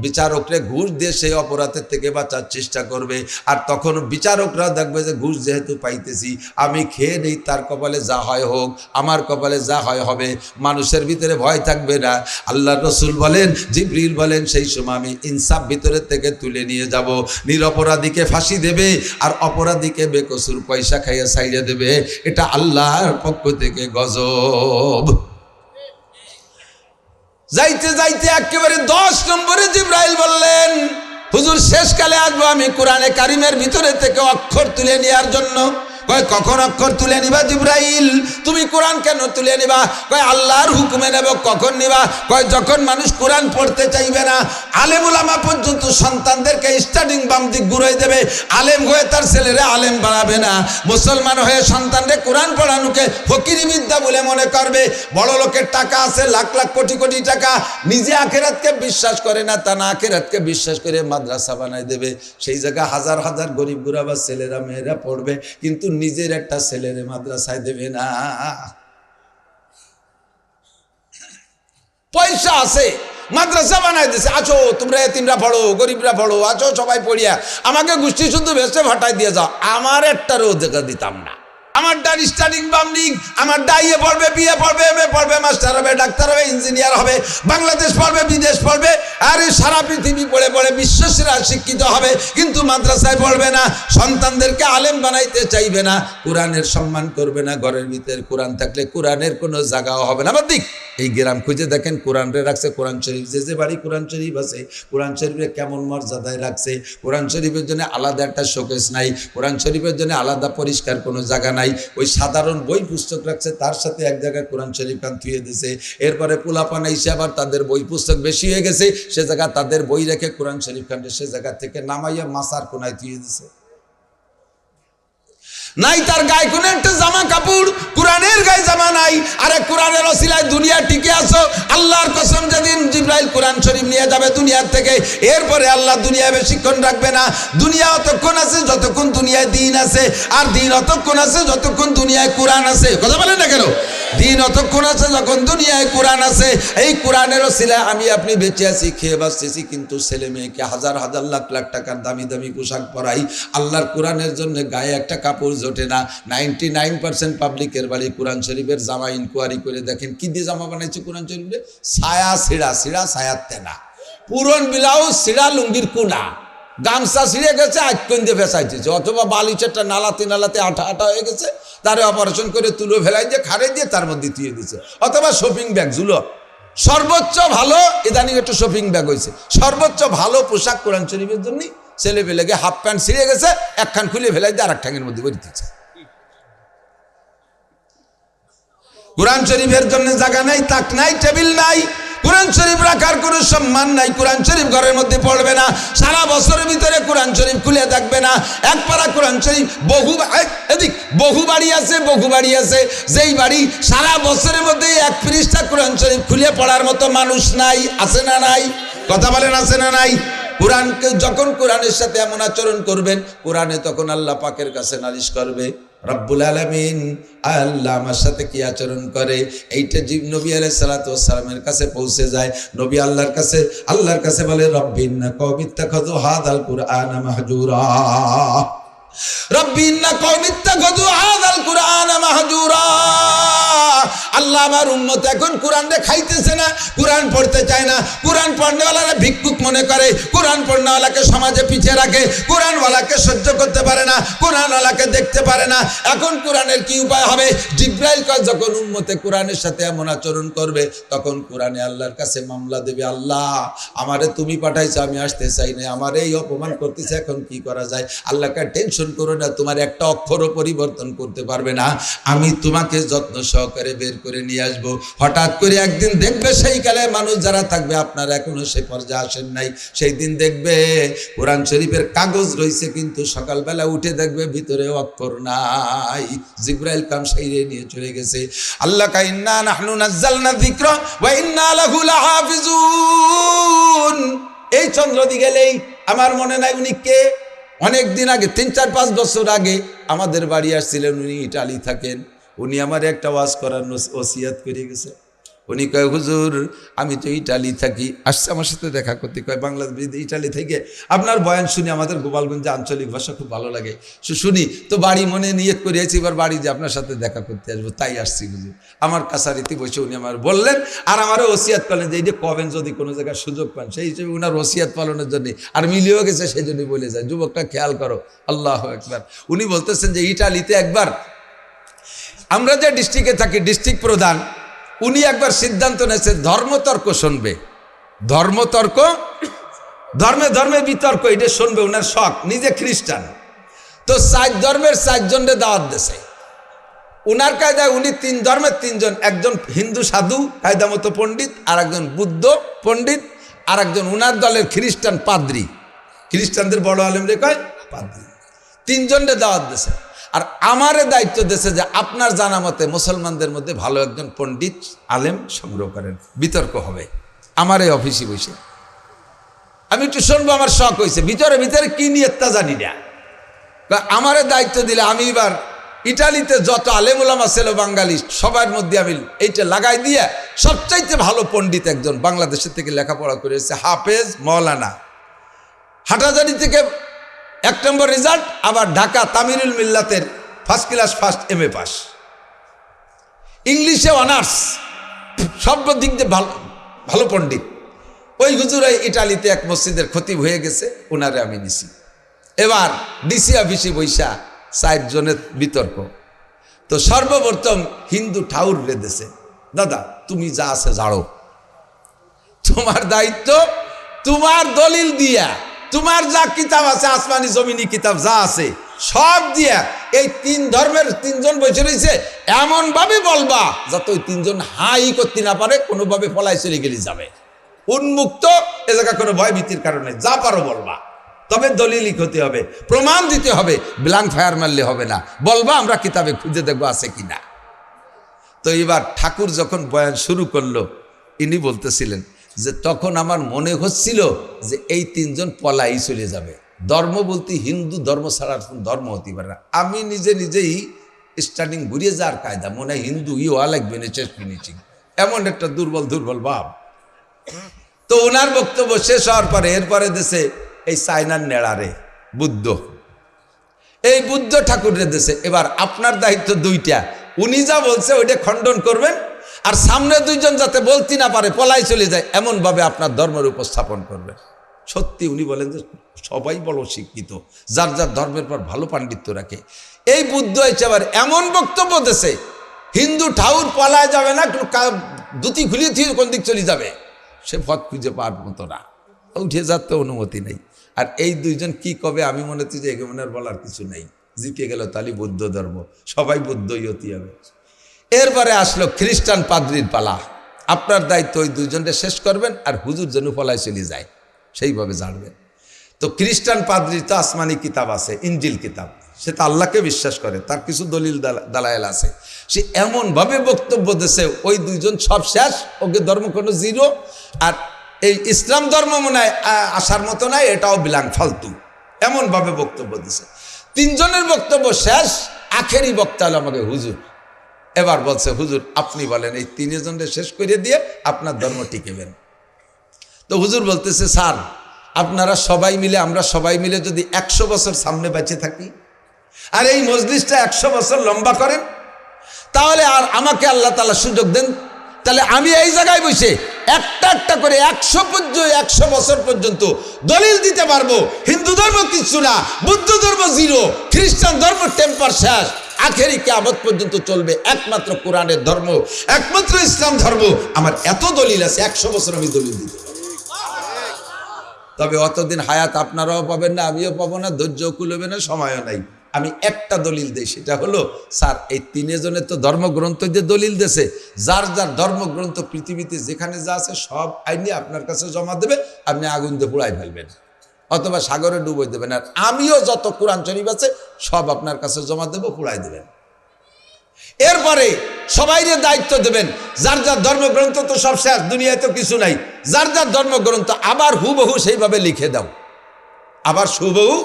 S1: বিচারকরে ঘুষ দিয়ে সেই অপরাধের থেকে বাঁচার চেষ্টা করবে। আর তখন বিচারকরা দেখবে যে ঘুষ যেহেতু পাইতেছি, আমি খেয়ে নেই, তার কপালে যা হয় হোক, আমার কপালে যা হয় হবে। মানুষের ভিতরে ভয় থাকবে না। আল্লাহ রসুল বলেন, জিবরিল বলেন, সেই সময় আমি ইনসাফ ভিতরে থেকে তুলে নিয়ে যাব। নিরপরাধীকে ফাঁসি দেবে আর অপরাধীকে বেকসুর পয়সা খাইয়া ছাইড়া দেবে। এটা আল্লাহর পক্ষ থেকে গজব। যাইতে যাইতে একেবারে 10 নম্বরে জিবরাইল বললেন, হুজুর শেষকালে আসবো আমি কোরআনে কারিমের ভিতরে থেকে অক্ষর তুলে নেওয়ার জন্য। কয় কখন অক্ষর তুলে নিবা জিবরাইল? তুমি কোরআন কেন তুলে নিবা? কয় আল্লাহর হুকুমে নেব। কখন নিবা? কয় যখন মানুষ কোরআন পড়তে চাইবে না। আলেম উলামা পর্যন্ত সন্তানদেরকে স্টাডিং বাম দিক ঘুরাই দেবে। আলেম হয়ে তার ছেলেরা আলেম বাড়াবে না, মুসলমান হয়ে সন্তানদের কোরআন পড়ানোকে ফকিরি বিদ্যা বলে মনে করবে। বড় লোকের টাকা আছে, লাখ লাখ কোটি কোটি টাকা, নিজে আখেরাতকে বিশ্বাস করে না, তা না আখেরাতকে বিশ্বাস করে মাদ্রাসা বানায় দেবে। সেই জায়গায় হাজার হাজার গরিব গুরাবা ছেলেরা মেয়েরা পড়বে, কিন্তু নিজের একটা ছেলেরে মাদ্রাসায় দেবে না। পয়সা আছে, মাদ্রাসা বানাই দিছে, আছো তোমরা এতিমরা পড়ো, গরিবরা পড়ো, আছো সবাই পড়িয়া, আমাকে গোষ্ঠী শুদ্ধ ভেসে ভাটাই দিয়ে যাও। আমার একটারও জায়গা দিতাম না। আমার ডান স্টাডিং বামনিক, আমার ডাইয়ে পড়বে, বিয়ে পড়বে, এমএ পড়বে, মাস্টার হবে, ডাক্তার হবে, ইঞ্জিনিয়ার হবে, বাংলাদেশ পড়বে, বিদেশ পড়বে, আর সারা পৃথিবী পড়ে পড়ে বিশ্বসেরা শিক্ষিত হবে, কিন্তু মাদ্রাসায় পড়বে না, সন্তানদেরকে আলেম বানাইতে চাইবে না, কোরআনের সম্মান করবে না। ঘরের ভিতরে কোরআন থাকলে কোরআনের কোনো জায়গাও হবে না। বাদিক এই গ্রাম খুঁজে দেখেন, কোরআনরে রাখছে, কোরআন শরীফ, যে বাড়ি কোরআন শরীফ আছে, কোরআন শরীফে কেমন মর্যাদায় রাখছে। কোরআন শরীফের জন্য আলাদা একটা শোকেস নাই, কোরআন শরীফের জন্য আলাদা পরিষ্কার কোনো জায়গা নাই। ওই সাধারণ বই পুস্তক রাখছে, তার সাথে এক জায়গায় কোরআন শরীফ খান থুয়ে দিছে। এরপরে পোলাপানা এসে আবার তাদের বই পুস্তক বেশি হয়ে গেছে, সে জায়গা তাদের বই রেখে কোরআন শরীফ খানকে সে জায়গা থেকে নামাইয়া মাসার কোনায় থুয়ে দিছে। নাই তার গায়ে কোনো একটা জামা কাপড়, কোরআনের গায়ে জামা নাই। আরে কোরআনের ওসিলায় দুনিয়া টিকে আছো। আল্লাহর কসম, যেদিন জিবরাইল কোরআন শরীফ নিয়ে যাবে দুনিয়ার থেকে, এরপরে আল্লাহ দুনিয়া বেশিক্ষণ রাখবে না। দুনিয়া অতক্ষণ আছে যতক্ষণ দুনিয়ায় দিন আছে, আর দিন অতক্ষণ আছে যতক্ষণ দুনিয়ায় কোরআন আছে। কথা বলেন না কেন? দিন অতক্ষণ আছে যখন দুনিয়ায় কোরআন আছে। এই কোরআনের ওসিলায় আমি আপনি বেঁচে আছি, খেয়ে বাঁচতেছি, কিন্তু ছেলে মেয়েকে হাজার হাজার লাখ লাখ টাকার দামি দামি পোশাক পরাই, আল্লাহর কোরআনের জন্য গায়ে একটা কাপড় জোটে না। 99% পাবলিকের বাড়ি কোরআন শরীফের জামা ইনকোয়ারি করে দেখেন কি দিয়ে জামা বানাইছে কোরআন শরীফে। ছায়া ছিঁড়া, ছিঁড়া ছায়ার তেনা, পুরন ব্লাউজ ছিঁড়া, লুঙ্গির কুনা, গামছা ছিঁড়ে গেছে, আজকন দিয়ে ফেসাইতেছে, অথবা বালিচেরটা নালাতে নালাতে আঠা আঠা হয়ে গেছে, তারে অপারেশন করে তুলো ফেলাই দিয়ে খাড়ে দিয়ে তার মধ্যে দিয়ে দিচ্ছে, অথবা শপিং ব্যাগ ঝুলো। সর্বোচ্চ ভালো ইদানিং একটু শপিং ব্যাগ হয়েছে, সর্বোচ্চ ভালো পোশাক কোরআন শরীফের জন্য। ছেলে পেলেকে হাফ প্যান্ট ছিঁড়ে গেছে, একখান খুলে ফেলাই দিয়ে আর এক ঠাঙের মধ্যে করে দিচ্ছে। কোরআন শরীফের জন্য জায়গা নাই, তাক নাই, টেবিল নাই, কোরআন শরীফ রাখার কোনো সম্মান নাই। কোরআন শরীফ ঘরের মধ্যে পড়বে না, সারা বছরের ভিতরে কোরআন শরীফ খুলে থাকবে না। এক পারা কোরআন শরীফ এদিক বহু বাড়ি আছে, বহু বাড়ি আছে, যেই বাড়ি সারা বছরের মধ্যে এক পৃষ্ঠা কোরআন শরীফ খুলে পড়ার মতো মানুষ নাই। আছে না নাই? কথা বলেন, আছে না নাই? কোরআনকে যখন কোরআনের সাথে এমন আচরণ করবেন, কোরআনে তখন আল্লাহ পাকের কাছে নালিশ করবে, রব্বুল আলামিন আল্লাহ আমার সাথে কি আচরণ করে। এইটা নবী আলাইহিস সালাতু ওয়াস সালামের কাছে পৌঁছে যায়। নবী আল্লাহর কাছে বলে, রব্বিন্না কওমিত্তাখাযু হাযাল কুরআনা মাহজুরা, রব্বিন্না কওমিত্তাখাযু হাযাল কুরআনা মাহজুরা। আল্লাহ আমার উম্মত এখন কোরআনরে খাইতেছে না, কোরআন পড়তে চায় না, কোরআন পড়নেওয়ালারা ভিক্ষুক মনে করে, কোরআন পড়নেওয়ালাকে সমাজে পিছিয়ে রাখে, কোরআনওয়ালাকে সহ্য করতে পারে না, কোরআনওয়ালাকে দেখতে পারে না। এখন কোরআনের কি উপায় হবে? জিবরাইল যখন উম্মতে কোরআনের সাথে এমন আচরণ করবে, তখন কোরআনে আল্লাহর কাছে মামলা দেবে, আল্লাহ আমারে তুমি পাঠাইছো, আমি আসতে চাই না, আমার এই অপমান করতেছে, এখন কি করা যায়? আল্লাহকে টেনশন করো না, তোমার একটা অক্ষরও পরিবর্তন করতে পারবে না, আমি তোমাকে যত্ন সহকারে বের করে নিয়ে আসবো। হঠাৎ করে একদিন দেখবে সেই কালে মানুষ যারা থাকবে, আপনারা এখনো সেই পর্যায়ে আসেন নাই, সেই দিন দেখবে কোরআন শরীফের কাগজ রয়েছে, কিন্তু সকালবেলা উঠে দেখবে ভিতরে অক্ষর নাই। জিবরাইল কাম সাইরে নিয়ে চলে গেছে। আল্লাহ কা ইন্না নাহনু নাযালনা যিকরা ওয়া ইন্না লাহু লাহাফিজুন। এই চন্দ্রদি গেলেই আমার মনে নাই উনি কে, অনেক দিন আগে 3-4-5 বছর আগে আমাদের বাড়ি আসছিলেন, উনি ইটালি থাকেন। উনি আমার একটা ওয়াজ করার ওসিয়াত করে গেছে। উনি কয়, হুজুর আমি তো ইটালি থাকি, আসছে আমার সাথে দেখা করতে, কয় বাংলাদেশ ইটালি থেকে আপনার বয়ান শুনি আমাদের গোপালগঞ্জে আঞ্চলিক ভাষা খুব ভালো লাগে, শুনি তো বাড়ি মনে নিয়ত করিয়েছি, এবার বাড়ি যে আপনার সাথে দেখা করতে আসবো, তাই আসছি হুজুর। আমার কাছারিতে বসে উনি আমার বললেন, আর আমারও ওসিয়াত করলেন যে এই যে কবেন যদি কোনো জায়গায় সুযোগ পান, সেই হিসেবে উনার ওসিয়াত পালনের জন্য, আর মিলিয়েও গেছে সেই জন্যই বলে যায়, যুবকটা খেয়াল করো, আল্লাহ একবার। উনি বলতেছেন যে ইটালিতে একবার আমরা যে ডিস্ট্রিক্টে থাকি, ডিস্ট্রিক্ট প্রধান উনি একবার সিদ্ধান্ত নিয়েছে ধর্মতর্ক শুনবে, ধর্মতর্ক, ধর্মে বিতর্ক, এটা শুনবে, উনার শখ, নিজে খ্রিস্টান তো 4 ধর্মের 4 জনের দাওয়াত দিয়েছে। উনার কায়দায় উনি 3 ধর্মের 3 জন, একজন হিন্দু সাধু কায়দা মতো পণ্ডিত, আর একজন বুদ্ধ পণ্ডিত, আর একজন উনার দলের খ্রিস্টান পাদ্রী, খ্রিস্টানদের বড় আলেম রে কয় পাদ্রী, 3 জনের দাওয়াত দিয়েছে। আর আমারে দায়িত্ব দিয়েছে যে আপনার জানা মতে মুসলমানদের মধ্যে ভালো একজন পণ্ডিত আলেম সংগ্রহ করেন, বিতর্ক হবে আমার এই অফিসে বসে। আমি একটু শুনবো, আমার শখ হয়েছে, ভিতরে কি নিয়ে তা জানি না। আমারে দায়িত্ব দিলে আমি এবার ইটালিতে যত আলেম ওলামা ছিল বাঙালি সবার মধ্যে আমি এইটা লাগাই দিয়ে সবচাইতে ভালো পণ্ডিত একজন বাংলাদেশের থেকে লেখাপড়া করে এসেছে হাফেজ মৌলানা। হাটাজারি থেকে 1 নম্বর রেজাল্ট, আবার ঢাকা তামিরুল মিল্লাতের first class first MA pass, ইংলিশে অনার্স, সব দিক দিয়ে ভালো ভালো পণ্ডিত। ওই হুজুরে ইটালিতে এক মসজিদের খতিব হয়ে গেছে, ওনারে আমি নিছি। এবার ডিসি অফিসে বৈশা 4 জনের বিতর্ক। তো সর্বপ্রথম হিন্দু ঠাউর রেঁধেছে, দাদা তুমি যা আছে ঝাড়ো, তোমার দায়িত্ব, তোমার দলিল দিয়া, তোমার যা কিতাব আছে আসমানি জমিনি কিতাব যা আছে সব দিয়া এই 3 ধর্মের 3 জন বসে রয়েছে, এমন ভাবে বলবা যাতে ওই 3 জন হাই করতে না পারে, কোনোভাবে পলাই চলে গেলে যাবে, উন্মুক্ত, এ জায়গা কোনো ভয়ভীতির কারণে যা পারো বলবা, তবে দলিলই হতে হবে, প্রমাণ দিতে হবে, ব্ল্যাঙ্ক ফায়ার মারলে হবে না, বলবা আমরা কিতাবে খুঁজে দেখবো আছে কিনা। তো এবার ঠাকুর যখন বয়ান শুরু করলো, ইনি বলতেছিলেন যে তখন আমার মনে হচ্ছিল যে এই 3 জন পলাই চলে যাবে, ধর্ম বলতে হিন্দু ধর্ম ছাড়া ধর্ম হতে পারে না। আমি নিজেই স্টার্টিং ঘুরিয়ে যাওয়ার কায়দা, মনে হয় হিন্দু হওয়া লাগবে না, চেষ্টা ফিনিশিং, এমন একটা দুর্বল ভাব। তো ওনার বক্তব্য শেষ হওয়ার পরে এরপরে দেশে এই চায়নার নেড়ারে বুদ্ধ, এই বুদ্ধ ঠাকুরের দেশে। এবার আপনার দায়িত্ব 2টা, উনি যা বলছে ওইটা খণ্ডন করবেন, আর সামনে 2 জন যাতে বলতে না পারে, পলাই চলে যায়, এমনভাবে আপনার ধর্মের উপস্থাপন করবেন। সত্যি উনি বলেন যে সবাই বড় শিক্ষিত, যার যার ধর্মের পর ভালো পাণ্ডিত্য রাখে। এই বুদ্ধ এবার এমন বক্তব্য দেশে, হিন্দু ঠাউর পলায় যাবে না, দুটি খুলিয়ে দিয়ে কোন দিক চলে যাবে, সে পথ খুঁজে পাওয়ার মতো না, উঠে যাতে অনুমতি নেই। আর এই 2 জন কি কবে, আমি মনে হচ্ছি যে এগোমনের বলার কিছু নেই, জিকে গেল তালি বৌদ্ধ ধর্ম, সবাই বৌদ্ধই হতে হবে। এরপরে আসলো খ্রিস্টান পাদ্রির পালা, আপনার দায়িত্ব ওই 2 জনকে শেষ করবেন, আর হুজুর যেন পলায় চলে যায় সেইভাবে জানবেন। তো খ্রিস্টান পাদ্রি তো আসমানি কিতাব আছে, ইঞ্জিল কিতাব, সে তো আল্লাহকে বিশ্বাস করে, তার কিছু দলিল দালায়েল আছে, সে এমনভাবে বক্তব্য দিয়েছে ওই 2 জন সব শেষ, ওকে ধর্ম কোনো জিরো, আর এই ইসলাম ধর্ম মনে হয় আসার মতো নাই, এটাও বিলাং ফালতু, এমনভাবে বক্তব্য দিছে। 3 জনের বক্তব্য শেষ, আখেরি বক্তা হলো আমাকে হুজুর। এবার বলছে হুজুর আপনি বলেন, এই 3 জনকে শেষ করে দিয়ে আপনার ধর্ম টিকেবেন। তো হুজুর বলতেছে, স্যার আপনারা সবাই মিলে, আমরা সবাই মিলে যদি 100 বছর সামনে বেঁচে থাকি, আর এই মজলিসটা 100 বছর লম্বা করেন, তাহলে আর আমাকে আল্লাহ তাআলা সুযোগ দেন, তাহলে আমি এই জায়গায় বসে একটা করে 100 বছর পর্যন্ত দলিল দিতে পারবো, হিন্দু ধর্ম কিছু না, বৌদ্ধ ধর্ম জিরো, খ্রিস্টান ধর্ম টেম্পার শেষ, আখেরি কিয়ামত পর্যন্ত চলবে একমাত্র কোরআনের ধর্ম, একমাত্র ইসলাম ধর্ম। আমার এত দলিল আছে, 100 বছর আমি দলিল দিতে পারবো। তবে অতদিন হায়াত আপনারাও পাবেন না, আমিও পাবো না, ধৈর্য কুলবে না, সময়ও নাই। আমি একটা দলিল দেই, সেটা হলো স্যার এই 3 জনের তো ধর্মগ্রন্থ দিয়ে দলিল দেছে, যার যার ধর্মগ্রন্থ পৃথিবীতে যেখানে যা আছে সব আইনি আপনার কাছে জমা দেবে, আপনি আগুন দিয়ে পুড়াই ফেলবেন অথবা সাগরে ডুবই দেবেন, আর আমিও যত কোরআন শরীফ আছে সব আপনার কাছে জমা দেবো, পুড়াই দেবেন। এরপরে সবাইরে দায়িত্ব দেবেন, যার যার ধর্মগ্রন্থ তো সব শেষ, দুনিয়ায় তো কিছু নাই, যার যার ধর্মগ্রন্থ আবার হুবহু সেইভাবে লিখে দাও, আবার হুবহু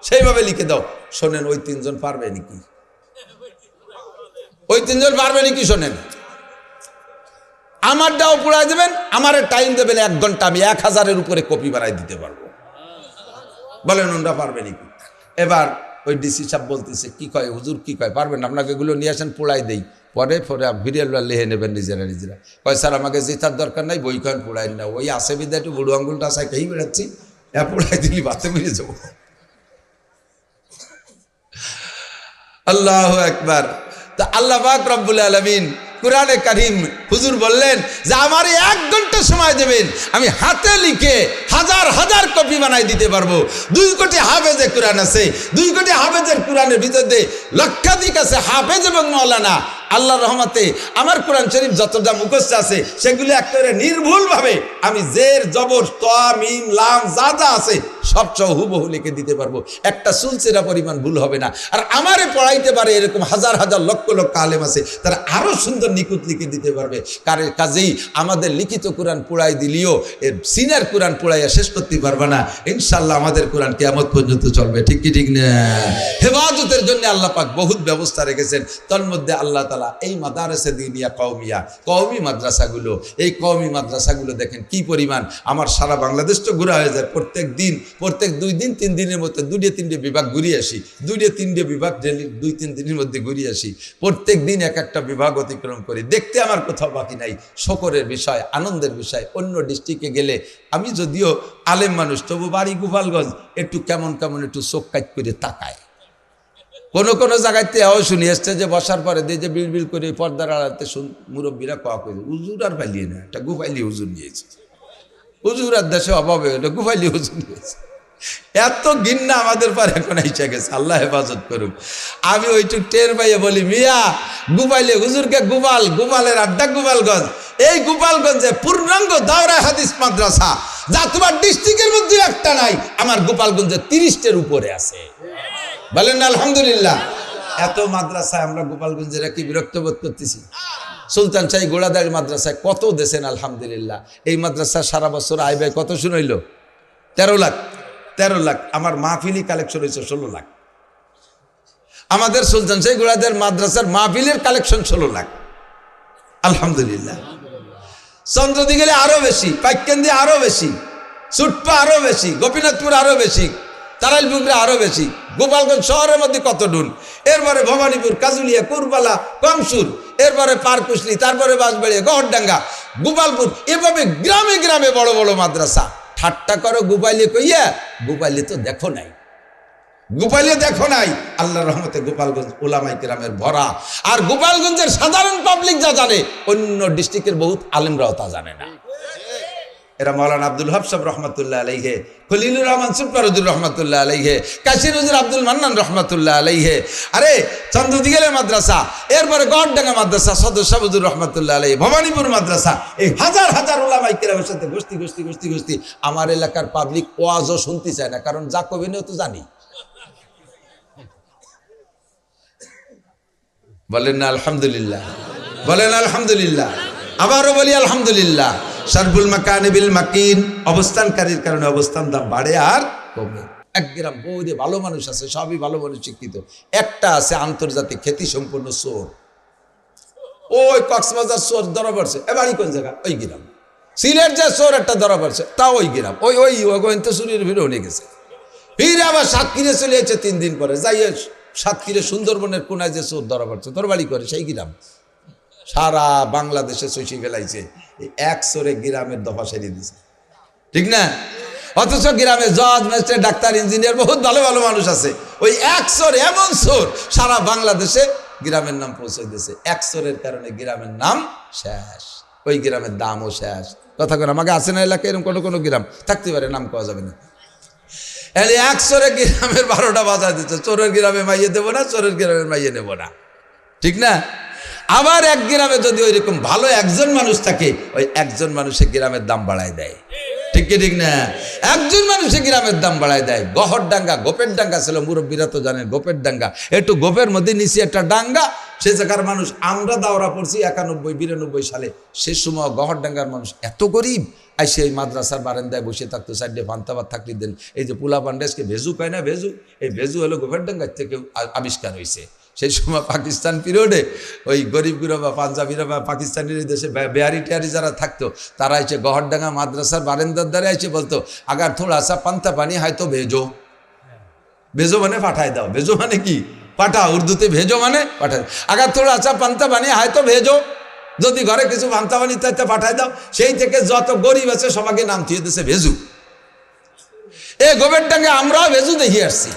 S1: সেইভাবে লিখে দাও। শোনেন ওই 3 জন পারবে নাকি, ওই 3 জন পারবে নাকি শোনেন, আমারটাও পুড়াই দেবেন, আমারে টাইম দেবেন 1 ঘন্টা, আমি 1000-এর উপরে কপি বানাই দিতে পারবো, বলেন ওনরা পারবে নাকি। এবার ওই ডিসি সাহেব বলতেছে, কি কয় হুজুর, কি কয় পারবেন, আপনাকে এগুলো নিয়ে আসেন পুড়াই দেই, পরে ভিডিওগুলো লিখে নেবেন নিজেরা। কয় স্যার আমাকে জেতার দরকার নাই, বই কয়েন পুড়াই না, ওই আসে বিদ্যা একটু বুড়ো আঙ্গুলটা আসায় খেয়েই বেড়াচ্ছি, পুড়াই দিলি বাতে মিলে যাবো। আল্লাহু আকবার। তা আল্লাহ পাক রব্বুল আলামিন কুরআনে কারীম হুজুর বললেন যে আমার 1 ঘন্টা সময় দেবেন, আমি হাতে লিখে হাজার কপি বানাই দিতে পারবো। 2 কোটি হাফেজে কোরআন আছে, 2 কোটি হাফেজের কোরআনের ভিতরে লক্ষাধিক আছে হাফেজ এবং মাওলানা। আল্লাহর রহমতে আমার কোরআন শরীফ যতটা মুখস্থ আছে সেগুলো একেবারে নির্ভুলভাবে আমি জের জবর ত মিম লাম যা আছে সব হুবহু লিখে দিতে পারবো, একটা চুলচেরা পরিমাণ ভুল হবে না। আর আমারে পড়াইতে পারে এরকম হাজার হাজার লক্ষ লক্ষ আলেম আছে, তারা আরো সুন্দর নিখুঁত লিখে দিতে পারবে। কাজেই আমাদের লিখিত কোরআন পড়াই দিলেও সিনার কোরআন পড়াইয়া শেষ করতে পারবে না। ইনশাল্লাহ আমাদের কোরআন কিয়ামত পর্যন্ত চলবে, ঠিক কি ঠিক না? হেফাজতের জন্য আল্লাহ পাক বহুত ব্যবস্থা রেখেছেন। তন্মধ্যে আল্লাহ তাআলা এই মাদারেসে দিনিয়া কওমিয়া, কওমি মাদ্রাসাগুলো, এই কওমি মাদ্রাসাগুলো দেখেন কি পরিমাণ। আমার সারা বাংলাদেশ তো ঘোরা হয়ে যায়, প্রত্যেক 2 দিন 3 দিনের মধ্যে 2-3টে বিভাগ ঘুরিয়ে আসি, 2-3টে বিভাগ ডেলি 2-3 দিনের মধ্যে ঘুরিয়ে আসি। প্রত্যেক দিন এক একটা বিভাগ অতিক্রম করি, দেখতে আমার কোথাও বাকি নাই। শকরের বিষয়, আনন্দের বিষয়। অন্য ডিস্ট্রিক্টে গেলে আমি যদিও আলেম মানুষ, তবু বাড়ি গোপালগঞ্জ, একটু কেমন একটু চোখ কাট করে তাকায়। কোনো জায়গাতে শুনি এসছে যে বসার পরে দিয়ে যে বিড়বিড় করে পর্দার আড়াতে মুরব্বীরা কয়া করে হুজুর আর পালিয়ে না, একটা গুফাইলি হুজুর নিয়েছে। হুজুর আর দেশে অভাবে এটা গুফাইলি হুজুর নিয়েছে। এত ঘৃণা আমাদের পর এখন এসে গেছে, আল্লাহ হেফাজত করুক। আমি ওইটুক টের পাইয়ে বলি, মিয়া গুফাইলি হুজুরকে গোপালের আড্ডা গোপালগঞ্জ। এই গোপালগঞ্জে পূর্ণাঙ্গ দাওরা হাদিস মাদ্রাসা যা তোমার ডিস্ট্রিক্টের মধ্যে একটা নাই, আমার গোপালগঞ্জে 30টার উপরে আছে। বলেন না আলহামদুলিল্লাহ। এত মাদ্রাসায় আমরা গোপালগঞ্জেরা কি বিরক্ত বোধ করতেছি? সুলতান শাহী গোড়াদারি মাদ্রাসায় কত দেশেন আলহামদুলিল্লাহ। এই মাদ্রাসা সারা বছর আয় ব্যয় কত শুনইল? 13 লাখ। আমার মাহফিলি কালেকশন হয়েছে 16 লাখ। আমাদের সুলতান শাহী গোড়াদারি মাদ্রাসার মাহফিলের কালেকশন 16 লাখ আলহামদুলিল্লাহ। চন্দ্রদি গেলে আরো বেশি, পাইকেন্দি আরো বেশি, সুটপা আরো বেশি, গোপীনাথপুর আরো বেশি, তারাইলপুকুরে আরো বেশি, গোপালগঞ্জ শহরের মধ্যে কত ডুন, এরপরে ভবানীপুর, কাজুলিয়া, কুরবালা, কমসুর, এরপরে পারকুশলি, তারপরে বাঁশবাড়িয়া, গহরডাঙ্গা, গোপালপুর, এভাবে গ্রামে গ্রামে বড় বড় মাদ্রাসা। ঠাট্টা করো গোপাইলে কইয়া, গোপাইলে তো দেখো নাই, গোপাইলে দেখো নাই। আল্লাহর রহমতে গোপালগঞ্জ উলামায়ে কেরামের ভরা। আর গোপালগঞ্জের সাধারণ পাবলিক যা জানে, অন্য ডিস্ট্রিক্টের বহুত আলেমরাও তা জানে না। এরা মৌলানা আব্দুল হক সাহেব রহমতুল্লাহ আলাইহে, খলিলুর রহমান সুপারুদ্দুর রহমতুল্লাহ আলাইহে, কাশির হুজুর আব্দুল মান্নান রহমতুল্লাহ আলাইহে, আরে চন্দ্রদিগেলের মাদ্রাসা, এরপরে গড়ডাঙ্গা মাদ্রাসা সদর শাহুজুর রহমতুল্লাহ আলাইহি, ভবানীপুর মাদ্রাসা, এই হাজার হাজার উলামায়ে কেরামের সাথে গোষ্ঠী আমার এলাকার পাবলিক ওয়াজও শুনতে চায় না, কারণ যা কবিনেও তো জানি। বলেন না আলহামদুলিল্লাহ, বলেন আলহামদুলিল্লাহ। আবারও বলি আলহামদুলিল্লাহ। শারফুল মাকান বিল মাকিন, অবস্থানকারীর কারণে অবস্থান দাম বাড়ে আর কমে। এক গ্রাম বহুদে ভালো মানুষ আছে, সবই ভালো মানুষ শিক্ষিত, একটা আছে আন্তর্জাতিক খ্যাতি সম্পন্ন চোর। ওই কক্সবাজার চোর ধরা পড়ছে, এবারই কোন জায়গা? ওই গ্রাম। সিলেট যে চোর একটা ধরা পড়ছে, তা ওই গ্রাম। ওই গোয়েন্দা চুরির ভিড় উঠে গেছে, ফিরে আবার সাতক্ষীরে চলে যাচ্ছে 3 দিন পরে। যাই সাতক্ষীরে সুন্দরবনের কোনায় যে চোর ধরা পড়ছে, তোর বাড়ি করে সেই গ্রাম। সারা বাংলাদেশে চষি ফেলাইছে, এক চোরে গ্রামের দফা সেরিয়ে দিছে, ঠিক না? অথচ গ্রামে জজ, ম্যাজিস্ট্রেট, ডাক্তার, ইঞ্জিনিয়ার বহুত ভালো ভালো মানুষ আছে। ওই এক চোর, এমন চোর সারা বাংলাদেশে গ্রামের নাম পৌঁছে দিয়েছে। এক চোরের কারণে গ্রামের নাম শেষ, ওই গ্রামের দামও শেষ। কথা করে আমাকে আছে না এলাকায় এরকম কোনো গ্রাম থাকতে পারে, নাম পাওয়া যাবে না। এক চোরে গ্রামের 12টা বাজা দিচ্ছে, চোরের গ্রামে মাইয়ে দেবো না, চোরের গ্রামের মাইয়ে নেব না, ঠিক না? আবার এক গ্রামে যদি ওইরকম ভালো একজন মানুষ থাকে, ওই একজন মানুষের গ্রামের দাম বাড়ায় দেয়, ঠিক কি ঠিক না? একজন মানুষের গ্রামের দাম বাড়ায় দেয়। গহরডাঙ্গা, গোপের ডাঙ্গা ছিল, মুরব্বীরা তো জানেন গোপের ডাঙ্গা, একটু গোপের মধ্যে নিচে একটা ডাঙ্গা, সে জায়গার মানুষ। আমরা দাওরা পড়ছি 91-92 সালে, সে সময় গহরডাঙ্গার মানুষ এত গরিব, আর সেই মাদ্রাসার বারান্দায় বসে থাকতো, সাইডে ভান্তাবাদ থাকলে দেন। এই যে পোলা পান্ডাসকে ভেজু পায় না, ভেজু, এই ভেজু হলো গোপের ডাঙ্গার থেকে আবিষ্কার হয়েছে। সেই সময় পাকিস্তান পিরিয়ডে ওই গরিবগুলো বা পাঞ্জাবিরা বা পাকিস্তানের দেশে বিহারি টিহারি যারা থাকতো, তারা এসে গহরডাঙ্গা মাদ্রাসার বারান্দার দ্বারা এসে বলতো, আগার থোড়া সা পান্তা পানি হয়তো ভেজো। ভেজো মানে পাঠায় দাও, ভেজো মানে কি? পাঠা, উর্দুতে ভেজো মানে পাঠায়। আগার থোড়া সা পান্তা পানি হয়তো ভেজো, যদি ঘরে কিছু পান্তা পানি তাইতে পাঠায় দাও। সেই থেকে যত গরিব আছে সবাইকে নাম দিয়ে দিয়েছে ভেজু। এই গোপের ডাঙ্গে আমরাও ভেজু দেখি আসছি,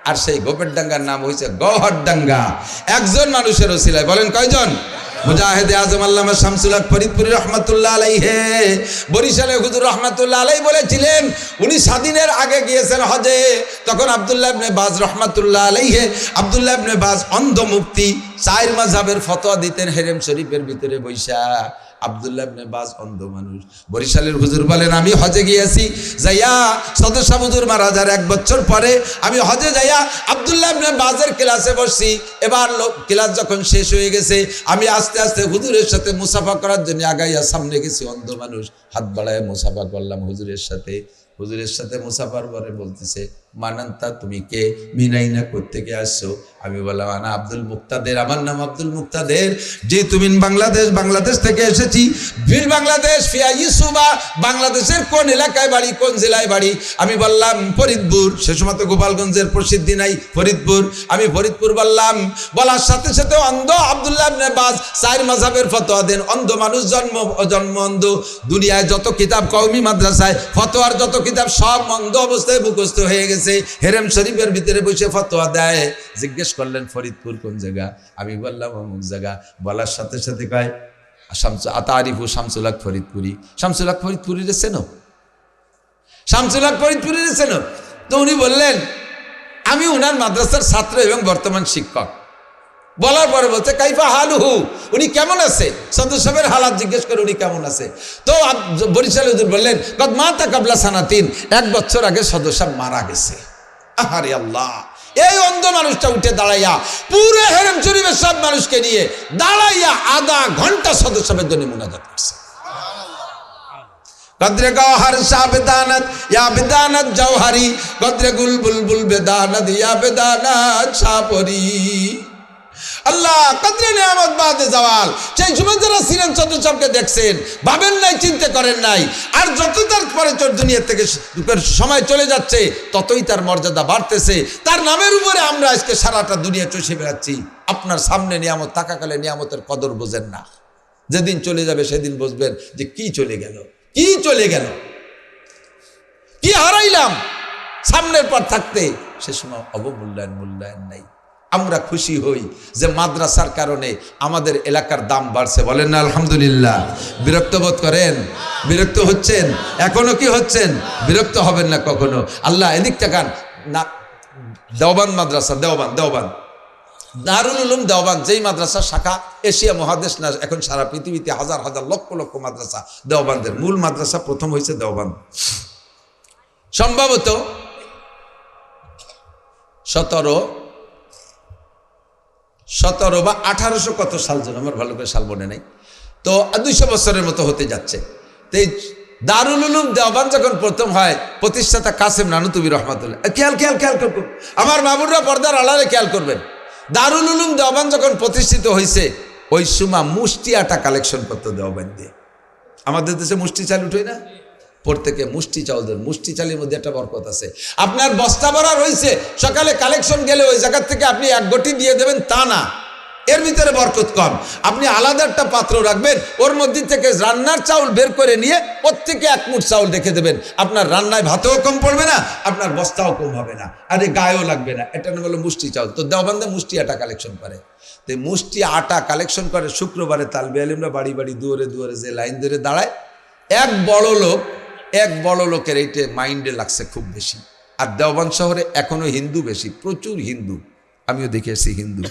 S1: আর সেই গোপের ডাঙ্গার নাম হয়েছে গহরডাঙ্গা। একজন মানুষের ওসিলায়, বলেন কয়জন? মুজাহিদে আজম আল্লামা শামসুল হক ফরিদপুরি রহমাতুল্লাহ আলাইহি, বরিশালে হুজুর রহমাতুল্লাহ আলাইহি বলেছিলেন, উনি স্বাধীনের আগে গিয়েছেন হজে, তখন আব্দুল্লাহ ইবনে বাজ রহমাতুল্লাহ আলাইহি, আব্দুল্লাহ ইবনে বাজ অন্ধ মুফতি, 4 মাযহাবের ফতোয়া দিতেন হেরেম শরীফের ভিতরে বৈশা। আব্দুল্লাহ ইবনে বাজ অন্ধ মানুষ। বরিশালের হুজুর বলেন, আমি হজে গিয়েছি, যাইয়া সদস্য হুজুর মারা যাওয়ার 1 বছর পরে আমি হজে যাইয়া আব্দুল্লাহ ইবনে বাজের ক্লাসে বসছি। এবার ক্লাস যখন শেষ হয়ে গেছে, আমি আস্তে আস্তে হুজুরের সাথে মুসাফা করার জন্য আগাইয়া সামনে গেছি। অন্ধ মানুষ, হাত বাড়ায় মুসাফা করলাম হুজুরের সাথে। হুজুরের সাথে মুসাফার পরে বলতেছে, মানান্তা তুমি কে, মিনাইনা কোত্থেকে আসছো? আমি বললাম, আনা আব্দুল মুক্তাদের, আমার নাম আব্দুল মুক্তাদের। যে তুমি বাংলাদেশ থেকে এসেছি। বীর বাংলাদেশ ফিয়া ইসুবা, বাংলাদেশের কোন এলাকায় বাড়ি, কোন জেলায় বাড়ি? আমি বললাম ফরিদপুর। সে সময় তো গোপালগঞ্জের প্রসিদ্ধি নাই, ফরিদপুর। আমি ফরিদপুর বললাম। বলার সাথে সাথে অন্ধ আব্দুল্লাহ ইবনে বাজ 4 মাযহাবের ফতোয়া দেন। অন্ধ মানুষ জন্ম অন্ধ। দুনিয়ায় যত কিতাব কওমি মাদ্রাসায় ফতোয়ার যত কিতাব সব অন্ধ অবস্থায় মুখস্থ হয়ে গেছে। হেরেম শরীফের ভিতরে বসে ফতোয়া দেয়। জিজ্ঞেস করলেন ফরিদপুর কোন জায়গা? আমি বললাম অমুক জায়গা। বলার সাথে সাথে কয়, আতারিফু শামসুল হক ফরিদপুরি। শামসুল হক ফরিদপুরি চেনো? শামসুল হক ফরিদপুরি চেনো? তো উনি বললেন, আমি উনার মাদ্রাসার ছাত্র এবং বর্তমান শিক্ষক। বলার পরে বলছে, কাইফা হালুহু, উনি কেমন আছে? সদস্যের হালাত জিজ্ঞেস করে উনি কেমন আছে। তো বরিশাল হুজুর বললেন, কদ মাতা কাবলা সানাতিন, 1 বছর আগে সদস্য মারা গেছে। আহারে আল্লাহ! এই অন্ধ মানুষটা উঠে দাঁড়াইয়া পুরো হেরেম শরীফের সব মানুষকে নিয়ে দাঁড়াইয়া আধা ঘন্টা সদস্যের জন্য মুনাজাত করছে। কদরে গওহর শাহ বেদানত ইয়া বেদানত জওহরি, কদরে গুল বুলবুল বেদানত ইয়া বেদানত শাহপরি। আল্লাহ কদরে নিয়ামত বাদে জাওয়াল। সেই সময় যারা ছিলেন সদস্যকে দেখছেন, ভাবেন নাই, চিন্তা করেন নাই। আর যত তার পরে দুনিয়া থেকে সময় চলে যাচ্ছে, ততই তার মর্যাদা বাড়তেছে। তার নামের উপরে আমরা আজকে সারাটা দুনিয়া চষে বেড়াচ্ছি। আপনার সামনে নিয়ামত থাকাকালে নিয়ামতের কদর বোঝেন না। যেদিন চলে যাবে সেদিন বুঝবেন যে কি চলে গেল, কি চলে গেল, কি হারাইলাম। সামনের পর থাকতে সে সময় মূল্যায়ন নাই। আমরা খুশি হই যে মাদ্রাসার কারণে আমাদের এলাকার দাম বাড়ছে। বলেন না আলহামদুলিল্লাহ? বিরক্ত বোধ করেন? বিরক্ত হচ্ছেন? এখনো কি হচ্ছেন? বিরক্ত হবেন না কখনো। আল্লাহ এদিক তাকান না। দেওবান্দ মাদ্রাসা, দেওবান্দ দারুল উলুম দেওবান্দ, যেই মাদ্রাসা শাখা এশিয়া মহাদেশ না, এখন সারা পৃথিবীতে হাজার হাজার লক্ষ লক্ষ মাদ্রাসা দেওবান্দের। মূল মাদ্রাসা প্রথম হয়েছে দেওবান্দ। সম্ভবত 17 বা 1800 কত সাল যেন, আমার ভালো করে সাল মনে নেই। তো 200 বছরের মতো হতে যাচ্ছে। তো এই দারুল উলুম দেওবান্দ যখন প্রথম হয়, প্রতিষ্ঠাতা কাসেম নানুতুবি রহমাতুল্লাহ। খেয়াল আমার বাবুরা পর্দার আড়ালে খেয়াল করবেন। দারুল উলুম দেওবান্দ যখন প্রতিষ্ঠিত হয়েছে, ওই সময় মুষ্টি আটা কালেকশন করতো দেওবান্দ দিয়ে। আমাদের দেশে মুষ্টি চাল উঠে না, প্রত্যেকে মুষ্টি চাল দেন। মুষ্টি চালের মধ্যে একটা বরকত আছে। আপনার বস্তা ভরা রয়েছে, সকালে কালেকশন গেলে ওই জায়গা থেকে আপনি 1 গটি দিয়ে দেবেন তা না, এর ভিতরে বরকত কম। আপনি আলাদা একটা পাত্র রাখবেন, ওর মধ্যে থেকে রান্নার চাউল বের করে নিয়ে প্রত্যেকে 1 মুঠ চাউল রেখে দেবেন। আপনার রান্নায় ভাতেও কম পড়বে না, আপনার বস্তাও কম হবে না, আরে গায়েও লাগবে না। এটা হলো মুষ্টি চাউল। তো দেওবান্দে মুষ্টি আটা কালেকশন করে। তো মুষ্টি আটা কালেকশন করে শুক্রবারে তালবে আলিমরা বাড়ি বাড়ি দুয়ারে দুয়ারে যে লাইন ধরে দাঁড়ায়। এক বড় লোকের এইটা মাইন্ডে লাগছে খুব বেশি। আর দেওবান্দ শহরে এখনো হিন্দু বেশি, প্রচুর হিন্দু। আমিও দেখে এসেছি হিন্দু,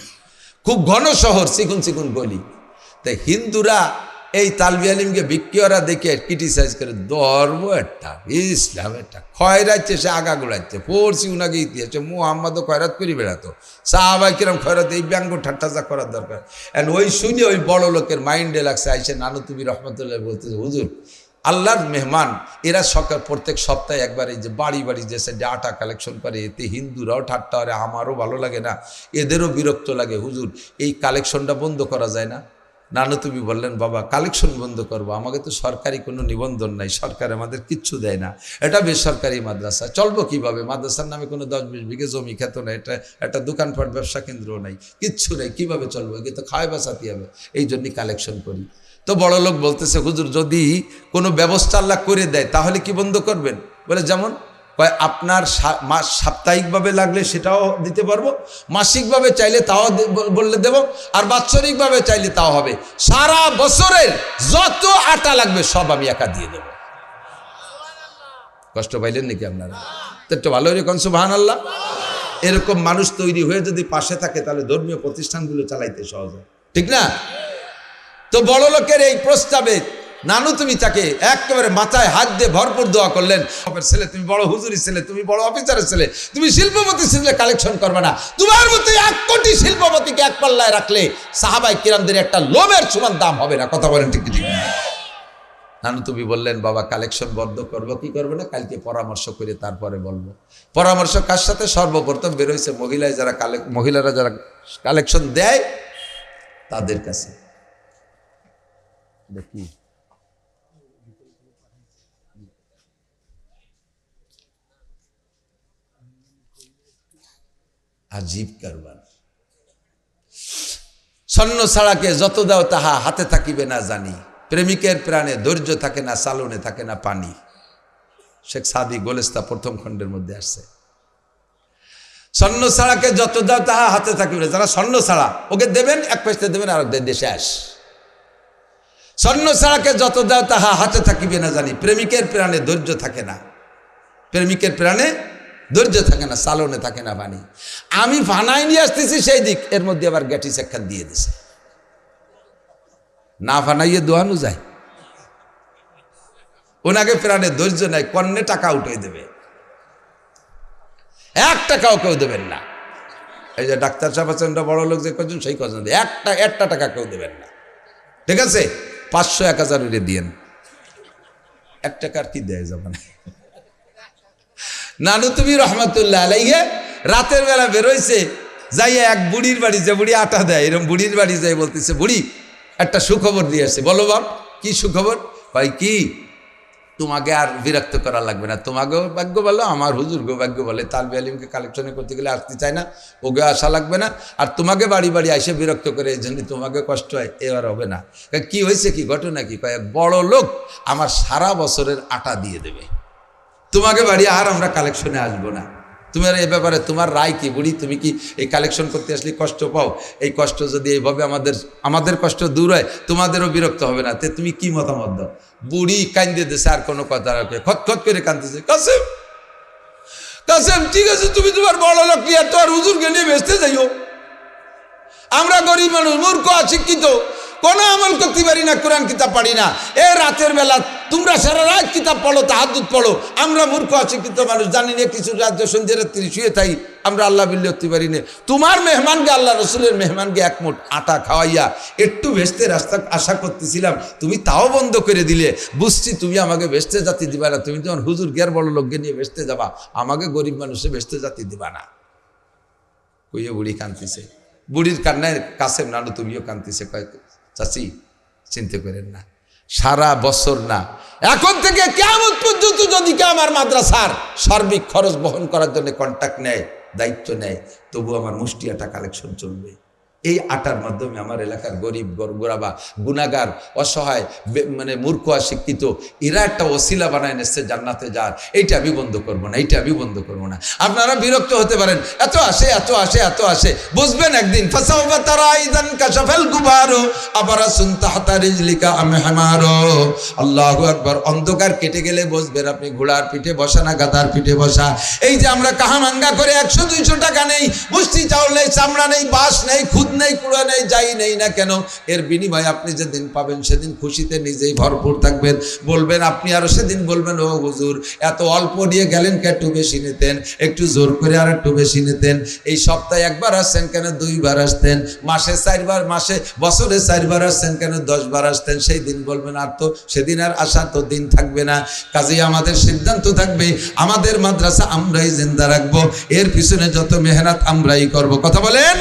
S1: খুব ঘন শহর, চিকুন গলি। তাই হিন্দুরা এই তালবি আলিমকে বিক্রিয়রা দেখে ক্রিটিসাইজ করে, ধর্ম একটা, ইসলাম একটা, খয়রাচ্ছে সে আগা গোড়াচ্ছে। পড়ছি উনাকে ইতিহাসে, মুহাম্মদও খয়রাত করে বেড়াতো, সাহাবাই কিরম খয়রাত, এই ব্যঙ্গ ঠাট্টা করার দরকার। এন্ড ওই শুনে ওই বড় লোকের মাইন্ডে লাগছে। আইসে নানুতুবি রহমতুল্লাহ বলতেছে, হুজুর আল্লাহর মেহমান এরা প্রত্যেক সপ্তাহে একবার এই যে বাড়ি বাড়ি যে আটা কালেকশন করে, এতে হিন্দুরাও ঠাট্টা করে, আমারও ভালো লাগে না, এদেরও বিরক্ত লাগে। হুজুর এই কালেকশনটা বন্ধ করা যায় না? নানুতুবি বললেন, বাবা কালেকশন বন্ধ করবো? আমাকে তো সরকারি কোনো নিবন্ধন নাই, সরকার আমাদের কিচ্ছু দেয় না, এটা বেসরকারি মাদ্রাসা, চলবো কিভাবে? মাদ্রাসার নামে কোনো 10-20 বিঘে জমি খেত না, এটা একটা দোকানপাট ব্যবসা কেন্দ্রও নাই, কিচ্ছু নেই, কিভাবে চলবো? একে তো খাওয়াই বাঁচাতে হবে, এই জন্যই কালেকশন করি। তো বড় লোক বলতেছে, হুজুর যদি কোনো ব্যবস্থা আল্লাহ করে দেয় তাহলে কি বন্ধ করবেন? বলে যেমন? আপনার সাপ্তাহিকভাবে লাগলে সেটাও দিতে পারবো, মাসিকভাবে চাইলে তাও বললে দেব, আর বাৎসরিকভাবে চাইলে তাও হবে। সারা বছরের যত আটা লাগবে সব আমি একা দিয়ে দেব। কষ্ট পাইলেন নাকি আপনারা? তো একটু ভালো রেখুন সুবহানাল্লাহ। এরকম মানুষ তৈরি হয়ে যদি পাশে থাকে তাহলে ধর্মীয় প্রতিষ্ঠানগুলো চালাইতে সহজ হয়, ঠিক না? তো বড় লোকের এই প্রস্তাবে নানু তুমি তাকে একেবারে মাথায় হাত দিয়ে ভরপুর দোয়া করলেন, ছেলে তুমি বড় হুজুরি ছেলে, তুমি বড় অফিসারের ছেলে, তুমি শিল্পপতি ছেলে, কালেকশন করবে না। তোমার মতো 1 কোটি শিল্পপতিকে এক পাল্লায় রাখলে সাহাবায়ে কিরামদের একটা লোমের সমান দাম হবে না। কথা বলেন ঠিক ঠিক? নানু তুমি বললেন বাবা কালেকশন বন্ধ করবো কি করবো না, কালকে পরামর্শ করে তারপরে বলবো। পরামর্শ কার সাথে? সর্বপ্রথম বেরোইছে মহিলারা যারা কালেকশন দেয় তাদের কাছে। দেখি আজীব কারবার। স্বর্ণ ছাড়াকে যত দাও তাহা হাতে থাকিবে না জানি, প্রেমিকের প্রাণে ধৈর্য থাকে না, সালনে থাকে না পানি। শেখ সাদি গোলেস্তা প্রথম খণ্ডের মধ্যে আসছে। স্বর্ণ ছাড়াকে যত দাও তাহা হাতে থাকিবে না, যারা স্বর্ণ ছাড়া ওকে দেবেন এক পয়সা দেবেন আর দেশে আস। স্বর্ণ ছাড়াকে যত দাও তাহা হাতে থাকিবে না জানি, প্রেমিকের প্রাণে ধৈর্য থাকে না, প্রেমিকের প্রাণে ধৈর্য থাকে না, সালনে থাকে না পানি। আমি ফানাই নিয়ে আসতেছি সেই দিক, এর মধ্যে আবার গ্যাটিস একখান দিয়ে দিছে। না ফানাইয়ে দোয়ানো যায়? ওনাকে প্রাণে ধৈর্য নাই, কন্যে টাকা উঠে দেবে, 1 টাকাও কেউ দেবেন না। এই যে ডাক্তার সাহেব আছেন, বড় লোক যে কজন সেই কজন একটা টাকা কেউ দেবেন না। ঠিক আছে, 500 1000 উড়ে দিয়েন, 1 টাকার কি দেয় যাবে না। নানু তুমি রহমতুল্লাহ আলাইহি রাতের বেলা বেরোইছে, যাইয়া এক বুড়ির বাড়ি, যে বুড়ি আটা দেয়, এরকম বুড়ির বাড়ি যাই বলতেছে বুড়ি একটা সুখবর দিয়ে আসছে। বলো বাপ কি সুখবর? ভাই কি, তোমাকে আর বিরক্ত করা লাগবে না, তোমাকেও ভাগ্য বলো, আমার হুজুর গো ভাগ্য বলে, তালবে আলিমকে কালেকশনে করতে গেলে আসতে চায় না, ওকে আসা লাগবে না, আর তোমাকে বাড়ি বাড়ি এসে বিরক্ত করে এই জন্য তোমাকে কষ্ট হয়, এবার হবে না। কি হয়েছে, কি ঘটনা কি? কয়েক বড় লোক আমার সারা বছরের আটা দিয়ে দেবে, তোমাকে বাড়ি আর আমরা কালেকশনে আসবো না। তোমার এ ব্যাপারে তোমার রায় কি বুড়ি? তুমি কি এই কালেকশন করতে আসলে কষ্ট পাও? এই কষ্ট যদি এইভাবে আমাদের কষ্ট দূর হয়, তোমাদেরও বিরক্ত হবে না। তে তুমি কি মতামত দাও? বুড়ি কান্দে দিছে, আর কোনো কথা রাখে, খতখত করে কান্দতেছে। কাসেম কাসেম ঠিক আছে, তুমি তোমার বড় লোক নিয়ে তো আর হুজুরকে নিয়ে বেচতে যাইও, আমরা গরিব মানুষ, মূর্খ অশিক্ষিত, কোনো আমল করতে পারি না, কোরআন কিতাব পারি না। এ রাতের বেলা তোমরা সারা রাত কিতাব পড়ো, তাহাজ্জুদ পড়ো, আমরা মূর্খ অশিক্ষিত মানুষ জানি না কিছু, রাজ্য সন্ধ্যে রাত্রি শুয়ে থাই, আমরা আল্লাহ বিল্লি করতে পারি না। তোমার মেহমানকে, আল্লাহ রসুলের মেহমানকে 1 মুঠ আটা খাওয়াইয়া একটু ভেস্তে রাস্তা আশা করতেছিলাম, তুমি তাও বন্ধ করে দিলে। বুঝছি তুমি আমাকে ভেস্তে জাতি দিবা না, তুমি যখন হুজুর গের বড় লোককে নিয়ে ভেস্তে যাবা, আমাকে গরিব মানুষে ভেস্তে জাতি দিবা না। কইয়ে বুড়ি কাঁদতেছে, বুড়ির কান্নায় কাসেম নানু তুমিও কাঁদতেছে। কয় চাচি চিন্তা করেন না, সারা বছর না, এখন থেকে কিয়ামত পর্যন্ত যদি কেউ আমার মাদ্রাসার সার্বিক খরচ বহন করার জন্য কন্ট্যাক্ট নেয়, দায়িত্ব নেয়, তবু আমার মুষ্টি আটা কালেকশন চলবে। এই আটার মাধ্যমে আমার এলাকার গরিব গোরাবা, গুনাগার, অসহায়, মানে মূর্খ অশিক্ষিত, এরা একটা ওসিলা বানায় নিচ্ছে জান্নাতে যার। এইটা আমি বন্ধ করবো না, এইটা আমি বন্ধ করবো না। আপনারা বিরক্ত হতে পারেন, এত আসে এত আসে এত আসে, বুঝবেন একদিন। ফাসাউফা তারা ইযান কাশাফাল গুবারু আবারাসুন তাহতা রিজলিকা আম হামারু। আল্লাহু আকবার। অন্ধকার কেটে গেলে বুঝবেন আপনি ঘোড়ার পিঠে বসা না গাধার পিঠে বসা। এই যে আমরা কাহামাঙ্গা করে 100-200 টাকা নেই, মুষ্টি চাউল নেই, চামড়া নেই, বাঁশ নেই, খুদ নেই, কুড়া নেই, যাই নেই না কেন, এর বিনিময়ে আপনি যেদিন পাবেন সেদিন খুশিতে নিজেই ভরপুর থাকবেন। বলবেন আপনি আরো সেদিন বলবেন, ও হুজুর এত অল্প দিয়ে গেলেন, কে একটু বেশি নিতেন, একটু জোর করে আর একটু বেশি নিতেন। এই সপ্তাহে 1 বার আসছেন কেন 2 বার আসতেন, মাসে 4 বার, মাসে বছরে 4 বার আসছেন কেন 10 বার আসতেন। সেই দিন বলবেন আর তো সেদিন আর আসার তো দিন থাকবে না। কাজেই আমাদের সিদ্ধান্ত থাকবে আমাদের মাদ্রাসা আমরাই জিন্দা রাখবো, এর পিছনে যত মেহনত আমরাই করব। কথা বলেন,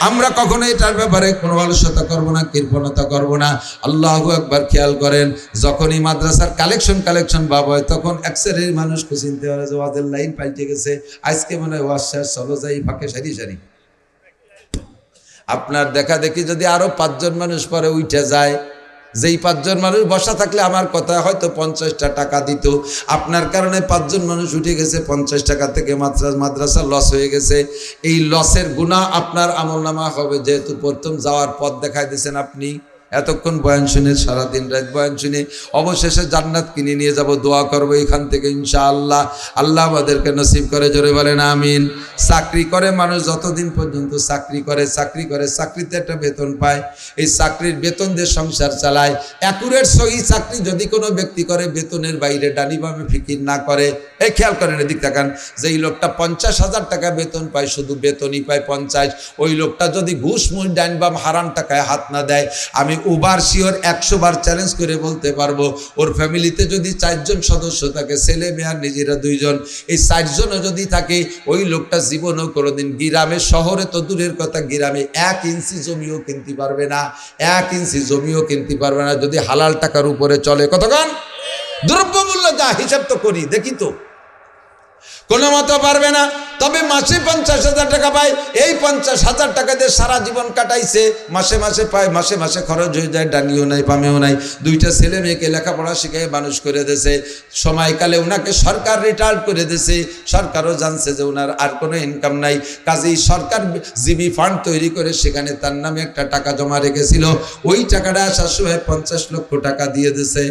S1: আমরা কখনো এটার ব্যাপারে কোনো অলসতা করবো না, কৃপণতা করবো না। আল্লাহু আকবার। খেয়াল করেন, যখনই মাদ্রাসার কালেকশন ভাব হয়, তখন এক শ্রেণীর মানুষ চিনতে পারে যে ওয়াজের লাইন পাল্টে গেছে, আজকে মনে হয় ওয়াজ শেষ, চলো যাই ফাঁকে সারি সারি। আপনার দেখা দেখি যদি আরো 5 জন মানুষ পরে উঠে যায়, যেই 5 জন মানুষ বসা থাকলে আমার কথা হয়তো 50টা টাকা দিত, আপনার কারণে 5 জন মানুষ উঠে গেছে, 50 টাকা থেকে মাদ্রাসা লস হয়ে গেছে। এই লসের গুনাহ আপনার আমলনামা হবে, যেহেতু প্রথম যাওয়ার পথ দেখাই দিয়েছেন আপনি, এতক্ষণ বয়ান শুনে সারাদিন রাত বয়ান শুনে অবশেষে জান্নাত কিনে নিয়ে যাব। দোয়া করবো এখান থেকে ইনশাআল্লাহ আল্লাহ আমাদেরকে নসিব করে, জোরে বলেন আমিন। চাকরি করে মানুষ যতদিন পর্যন্ত চাকরি করে চাকরিতে একটা বেতন পায়, এই চাকরির বেতন দিয়ে সংসার চালায়। অ্যাকুরেট সহি চাকরি যদি কোনো ব্যক্তি করে বেতনের বাইরে ডানি বামে ফিকির না করে, এই খেয়াল করেন এদিক তাকান, যেই লোকটা 50,000 টাকা বেতন পায়, শুধু বেতনই পায় 50, ওই লোকটা যদি ঘুষ মুষ ডান বাম হারাম টাকায় হাত না দেয়, আমি ওভার শিওর 100 বার চ্যালেঞ্জ করে বলতে পারবো, ওর ফ্যামিলিতে যদি 4 জন সদস্য থাকে, ছেলে মেয়ে আর নিজেরা 2 জন, এই 4 জনও যদি থাকে, ওই লোকটা জীবনও কোনোদিন গ্রামে, শহরে তো দূরের কথা, গ্রামে 1 ইঞ্চি জমিও কিনতে পারবে না, 1 ইঞ্চি জমিও কিনতে পারবে না যদি হালাল টাকার উপরে চলে। কতক্ষণ দ্রব্যমূল্য যা হিসাব তো করি, দেখি তো কোনো মতো পারবে না। তবে মাসে 50,000 টাকা পায়, এই 50,000 টাকা দিয়ে সারা জীবন কাটাইছে, মাসে মাসে পায়, মাসে মাসে খরচ হয়ে যায়, ডানিও নাই পামেও নাই, 2টা ছেলে মেয়েকে লেখাপড়া শিখিয়ে মানুষ করে দিয়েছে, সময়কালে ওনাকে সরকার রিটায়ার্ড করে দিয়েছে, সরকারও জানছে যে ওনার আর কোনো ইনকাম নাই, কাজেই সরকার জিবি ফান্ড তৈরি করে সেখানে তার নামে একটা টাকা জমা রেখেছিল, ওই টাকাটা আসার সময় 50 লক্ষ টাকা দিয়ে দিয়েছে।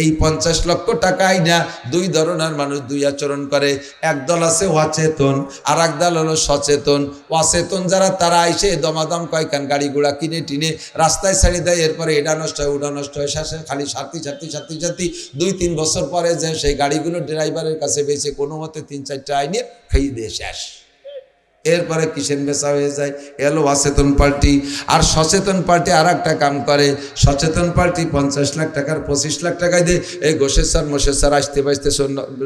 S1: এই 50 লক্ষ টাকাই না 2 ধরনের মানুষ 2 আচরণ করে, একদল আছে অচেতন, আর একদল হলো সচেতন। অচেতন যারা, তারা এসে দমাদম কয়েকখান গাড়ি ঘোড়া কিনে টিনে রাস্তায় ছাড়িয়ে দেয়, এরপরে এটা নষ্ট হয় ওটা নষ্ট হয়, শেষে খালি সাথী 2-3 বছর পরে যে সেই গাড়িগুলো ড্রাইভারের কাছে বেঁচে কোনো মতে 3-4টা আইনে খাইয়ে দিয়ে শেষ। এরপরে কিসেন বেচা হয়ে যায়, এলো অচেতন পার্টি। আর সচেতন পার্টি আর একটা কাম করে, সচেতন পার্টি 50 লাখ টাকার 25 লাখ টাকায় দিয়ে এই গোশেশ্বর মোশেশ্বর আসতে বাঁচতে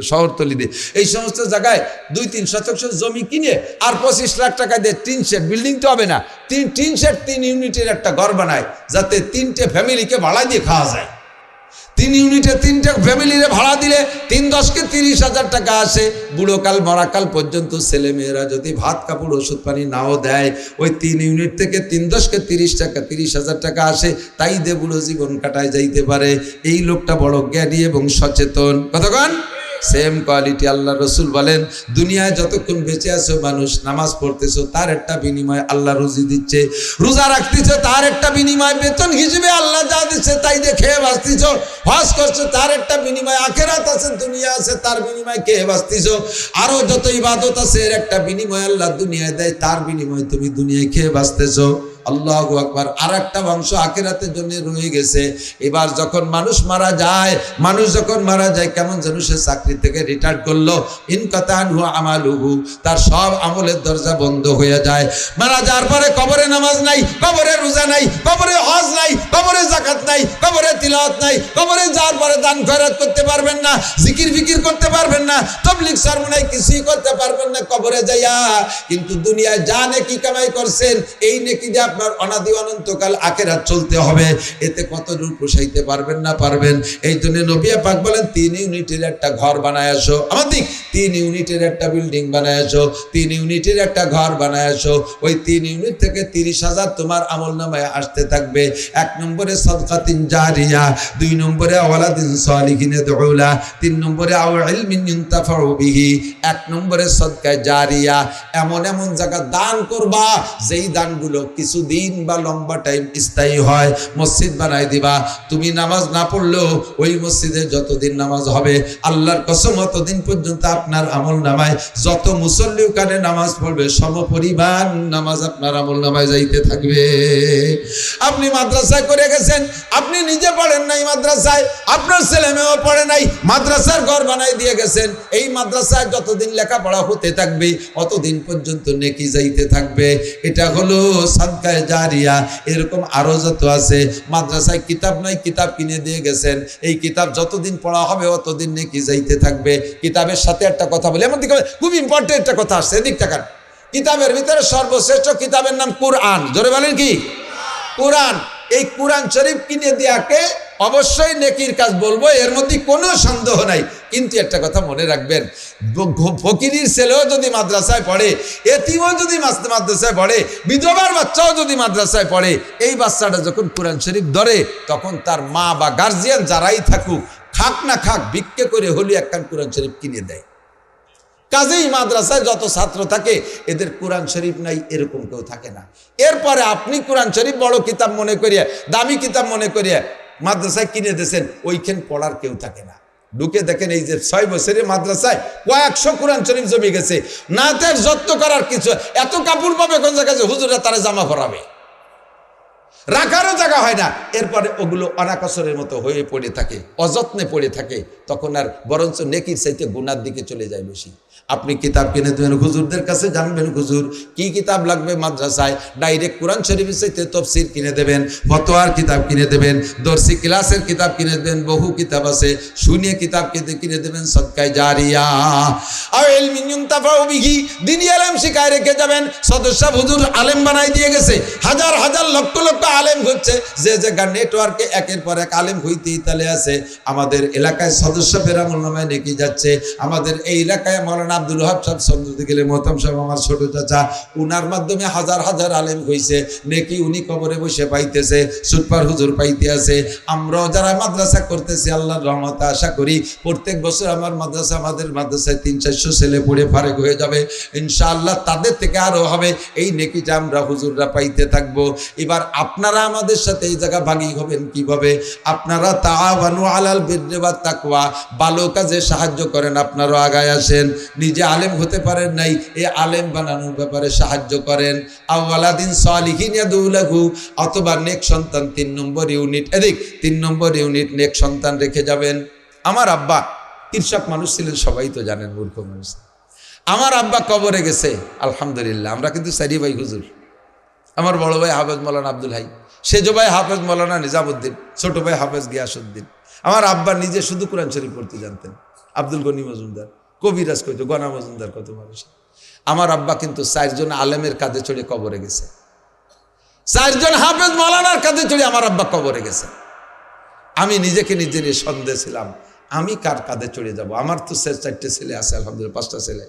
S1: শহরতলি দিয়ে এই সমস্ত জায়গায় 2-3 শতক জমি কিনে আর 25 লাখ টাকা দিয়ে টিন শেড, বিল্ডিং তো হবে না, টিন শেড 3 ইউনিটের একটা ঘর বানায়, যাতে 3টে ফ্যামিলিকে ভাড়া দিয়ে খাওয়া যায়। 3 ইউনিটে 3টে ফ্যামিলিরে ভাড়া দিলে 3-10-কে 30,000 টাকা আসে। বুড়োকাল মরাকাল পর্যন্ত ছেলে মেয়েরা যদি ভাত কাপড় ওষুধ পানি নাও দেয়, ওই 3 ইউনিট থেকে 3-10-কে 30,000 টাকা আসে, তাই দিয়ে বুড়ো জীবন কাটায় যাইতে পারে। এই লোকটা বড় জ্ঞানী এবং সচেতন। কতক্ষণ সেম কোয়ালিটি। আল্লাহ রসুল বলেন, দুনিয়ায় যতক্ষণ বেঁচে আছো মানুষ, নামাজ পড়তেছো তার একটা বিনিময় আল্লাহ রুজি দিচ্ছে, রোজা রাখতেছো তার একটা বিনিময় বেতন হিসেবে আল্লাহ যা দিচ্ছে তাই দিয়ে খেয়ে বাঁচতেছো, হজ করছো তার একটা বিনিময়, আখেরাত আছে দুনিয়া আছে তার বিনিময় খেয়ে বাঁচতেছো, আরো যত ইবাদত আছে এর একটা বিনিময় আল্লাহ দুনিয়ায় দেয়, তার বিনিময় তুমি দুনিয়ায় খেয়ে বাঁচতেছো। আল্লাহু আকবার। আর একটা বংশ আখিরাতের জন্য রয়ে গেছে। এবার যখন মানুষ মারা যায়, কেমন যেন সে চাকরি থেকে রিটায়ার করলো, ইনকাতানহু আমালুহু, তার সব আমলের দরজা বন্ধ হয়ে যায়। মারা যাওয়ার পরে কবরে নামাজ নাই, কবরে রোজা নাই, কবরে হজ নাই, কবরে যাকাত নাই, কবরে তিলাওয়াত নাই, কবরে যাওয়ার পরে দান খয়রাত করতে পারবেন না, জিকির ফিকির করতে পারবেন না, তাবলীগ সারমনাই কিছুই করতে পারবেন না কবরে যাইয়া। কিন্তু দুনিয়ায় যা নেকি কামাই করছেন, এই নেকি দিয়ে আপনার অনাদি অনন্তকাল আখিরাত চলতে হবে, এতে কত দূর পোষাইতে পারবেন না পারবেন। এই জন্য নবী পাক বলেন 3 ইউনিটের একটা ঘর বানায় আসো, আমাদের 3 ইউনিটের একটা বিল্ডিং বানায় আসো, 3 ইউনিটের একটা ঘর বানায় আসো, ওই 3 ইউনিট থেকে 30,000 তোমার আমল নামায় আসতে থাকবে। 1 নম্বরে সাদকাতিন জারিয়া, 2 নম্বরে ওয়ালাদিন সালিহিন ইয়াদউলা, 3 নম্বরে আও ইলমিন ইনতাফাউ বিহি। 1 নম্বরে সাদকা জারিয়া, এমন এমন জায়গা দান করবা যেই দানগুলো কিছুদিন বা লম্বা টাইম স্থায়ী হয়। মসজিদ বানাই দিবা, তুমি নামাজ না পড়লেও ওই মসজিদে যতদিন নামাজ হবে আল্লাহর কসম ততদিন পর্যন্ত আপনার আমল নামায় যত মুসল্লি ওখানে নামাজ পড়বে সমপরিমাণ নামাজ আপনার আমল নামায় যাইতে থাকবে। আপনি মাদ্রাসায় করে গেছেন, আপনি নিজে পড়েন নাই মাদ্রাসায়, আপনার ছেলে মেয়েও পড়ে নাই, মাদ্রাসার ঘর বানাই দিয়ে গেছেন, এই মাদ্রাসায় যতদিন লেখাপড়া হতে থাকবে অতদিন পর্যন্ত নেকি যাইতে থাকবে। এটা হলো সাদকায়ে জারিয়া। এরকম আরো যত আছে, মাদ্রাসায় কিতাব নাই, কিতাব কিনে দিয়ে গেছেন, এই কিতাব যতদিন পড়া হবে অতদিন নেকি যাইতে থাকবে। কিতাবের সাথে একটা কথা বলি, এমন দিকে খুব ইম্পর্টেন্ট একটা কথা আসছে, এদিক টাকার। কিতাবের ভিতরে সর্বশ্রেষ্ঠ কিতাবের নাম কুরআন। জোরে বলেন কি? কুরআন। এই কুরআন শরীফ কিনে দেয়াকে অবশ্যই নেকির কাজ বলবো, এর মধ্যে কোনো সন্দেহ নাই। কিন্তু একটা কথা মনে রাখবেন, ফকিরের ছেলেও যদি মাদ্রাসায় পড়ে, এতিমও যদি মাদ্রাসায় পড়ে, বিধবার বাচ্চাও যদি মাদ্রাসায় পড়ে, এই বাচ্চাটা যখন কুরআন শরীফ ধরে তখন তার মা বা গার্জিয়ান যারাই থাকুক, খাক না খাক ভিক্ষে করে হলে একখান কুরআন শরীফ কিনে দেয়। কাজেই মাদ্রাসায় যত ছাত্র থাকে এদের কোরআন শরীফ নাই এরকম কেউ থাকে না। এরপরে আপনি কোরআন শরীফ বড় কিতাব মনে করিয়া, দামি কিতাব মনে করিয়া মাদ্রাসায় কিনে দিয়েছেন, ওইখান পড়ার কেউ থাকে না। ঢুকে দেখেন এই যে 6 বছরের মাদ্রাসায় কয়েকশো কোরআন শরীফ জমে গেছে, না তার যত্ন করার কিছু, এত কাপড় পাবে কোন জায়গায় হুজুরা তারা জামা পরাবে, রাখারও জায়গা হয় না। এরপরে ওগুলো অনাকাসরের মতো হয়ে পড়ে থাকে, অযত্নে পড়ে থাকে, তখন আর বরঞ্চ নেকির চাইতে গুনার দিকে চলে যায় বেশি। আপনি কিতাব কিনে দেবেন, হুজুরদের কাছে জানবেন হুজুর কি কিতাব লাগবে মাদ্রাসায়, ডাইরেক্ট কোরআন শরীফের চাইতে তাফসীর কিনে দেবেন, ফতোয়ার কিতাব কিনে দেবেন, দর্শী ক্লাসের কিতাব কিনে দেবেন, বহু কিতাব আছে, শুনিয়ে কিতাব কিনে দেবেন, সদকায়ে জারিয়া আও ইলমিন ইউনতাফাউ বিহি, দ্বীনি ইলম শিখায় রেখে যাবেন। সদস্য হুজুর আলেম বানাই দিয়ে গেছে, হাজার হাজার লক্ষ লক্ষ আলেম হচ্ছে, যে জায়গা নেটওয়ার্কে একের পর এক আলেম হইতেই তালে আছে। আমাদের এলাকায় সদস্য ফেরামুল নামায় নেকি যাচ্ছে, আমাদের এই এলাকায় মাওলানা আব্দুল ওয়াহাব সাহেব সন্ধ্যতে গেলে মোহতাম সাহেব আমার ছোট চাচা, উনার মাধ্যমে হাজার হাজার আলেম হইছে, নেকি উনি কবরে বসে পাইতেছে, সুটপার হুজুর পাইতে আছে। আমরাও যারা মাদ্রাসা করতেছি আল্লাহর রহমতে আশা করি প্রত্যেক বছর আমাদের মাদ্রাসায় 300-400 ছেলে পড়ে ফারেক হয়ে যাবে ইনশাআল্লাহ, তাদের থেকে আরো হবে। এই নেকিটা আমরা হুজুররা পাইতে থাকবো। এবার আপনারা আমাদের সাথে এই জায়গা ভাগী হবেন কিভাবে? আপনারা তাআওয়ানু আলাল বিররি ওয়াত তাকওয়া, ভালো কাজে সাহায্য করেন, আপনারাও আগায় আসেন। নিজে আলেম হতে পারেন নাই, এই আলেম বানানোর ব্যাপারে সাহায্য করেন। আওয়ালাদিন সালিহিন ইয়াদুলাহু, অথবা নেক সন্তান 3 নম্বর ইউনিট, এদিক 3 নম্বর ইউনিট নেক সন্তান রেখে যাবেন। আমার আব্বা কৃষক মানুষ ছিলেন, সবাই তো জানেন, মূর্খ মানুষ। আমার আব্বা কবরে গেছে আলহামদুলিল্লাহ, আমরা কিন্তু 4 ভাই হুজুর। আমার বড় ভাই হাফেজ মৌলানা আব্দুল হাই, সেজ ভাই হাফেজ মৌলানা নিজামুদ্দিন, ছোট ভাই হাফেজ গিয়াসউদ্দিন। আমার আব্বা নিজে শুধু কোরআন শরীফ পড়তে জানতেন। আব্দুল গনি মজুমদার, কবিরাজ কইতো, গনা মজুমদার, কত মানুষ। আমার আব্বা কিন্তু 4 জন আলেমের কাঁধে চড়ে কবরে গেছে, 4 জন হাফেজ মৌলানার কাঁধে চড়ে আমার আব্বা কবরে গেছে। আমি নিজেকে নিজে নিয়ে সন্দেহ ছিলাম, আমি কার কাঁধে চড়ে যাব? আমার তো 4টে ছেলে আছে আলহামদুলিল্লাহ, 5টা ছেলে।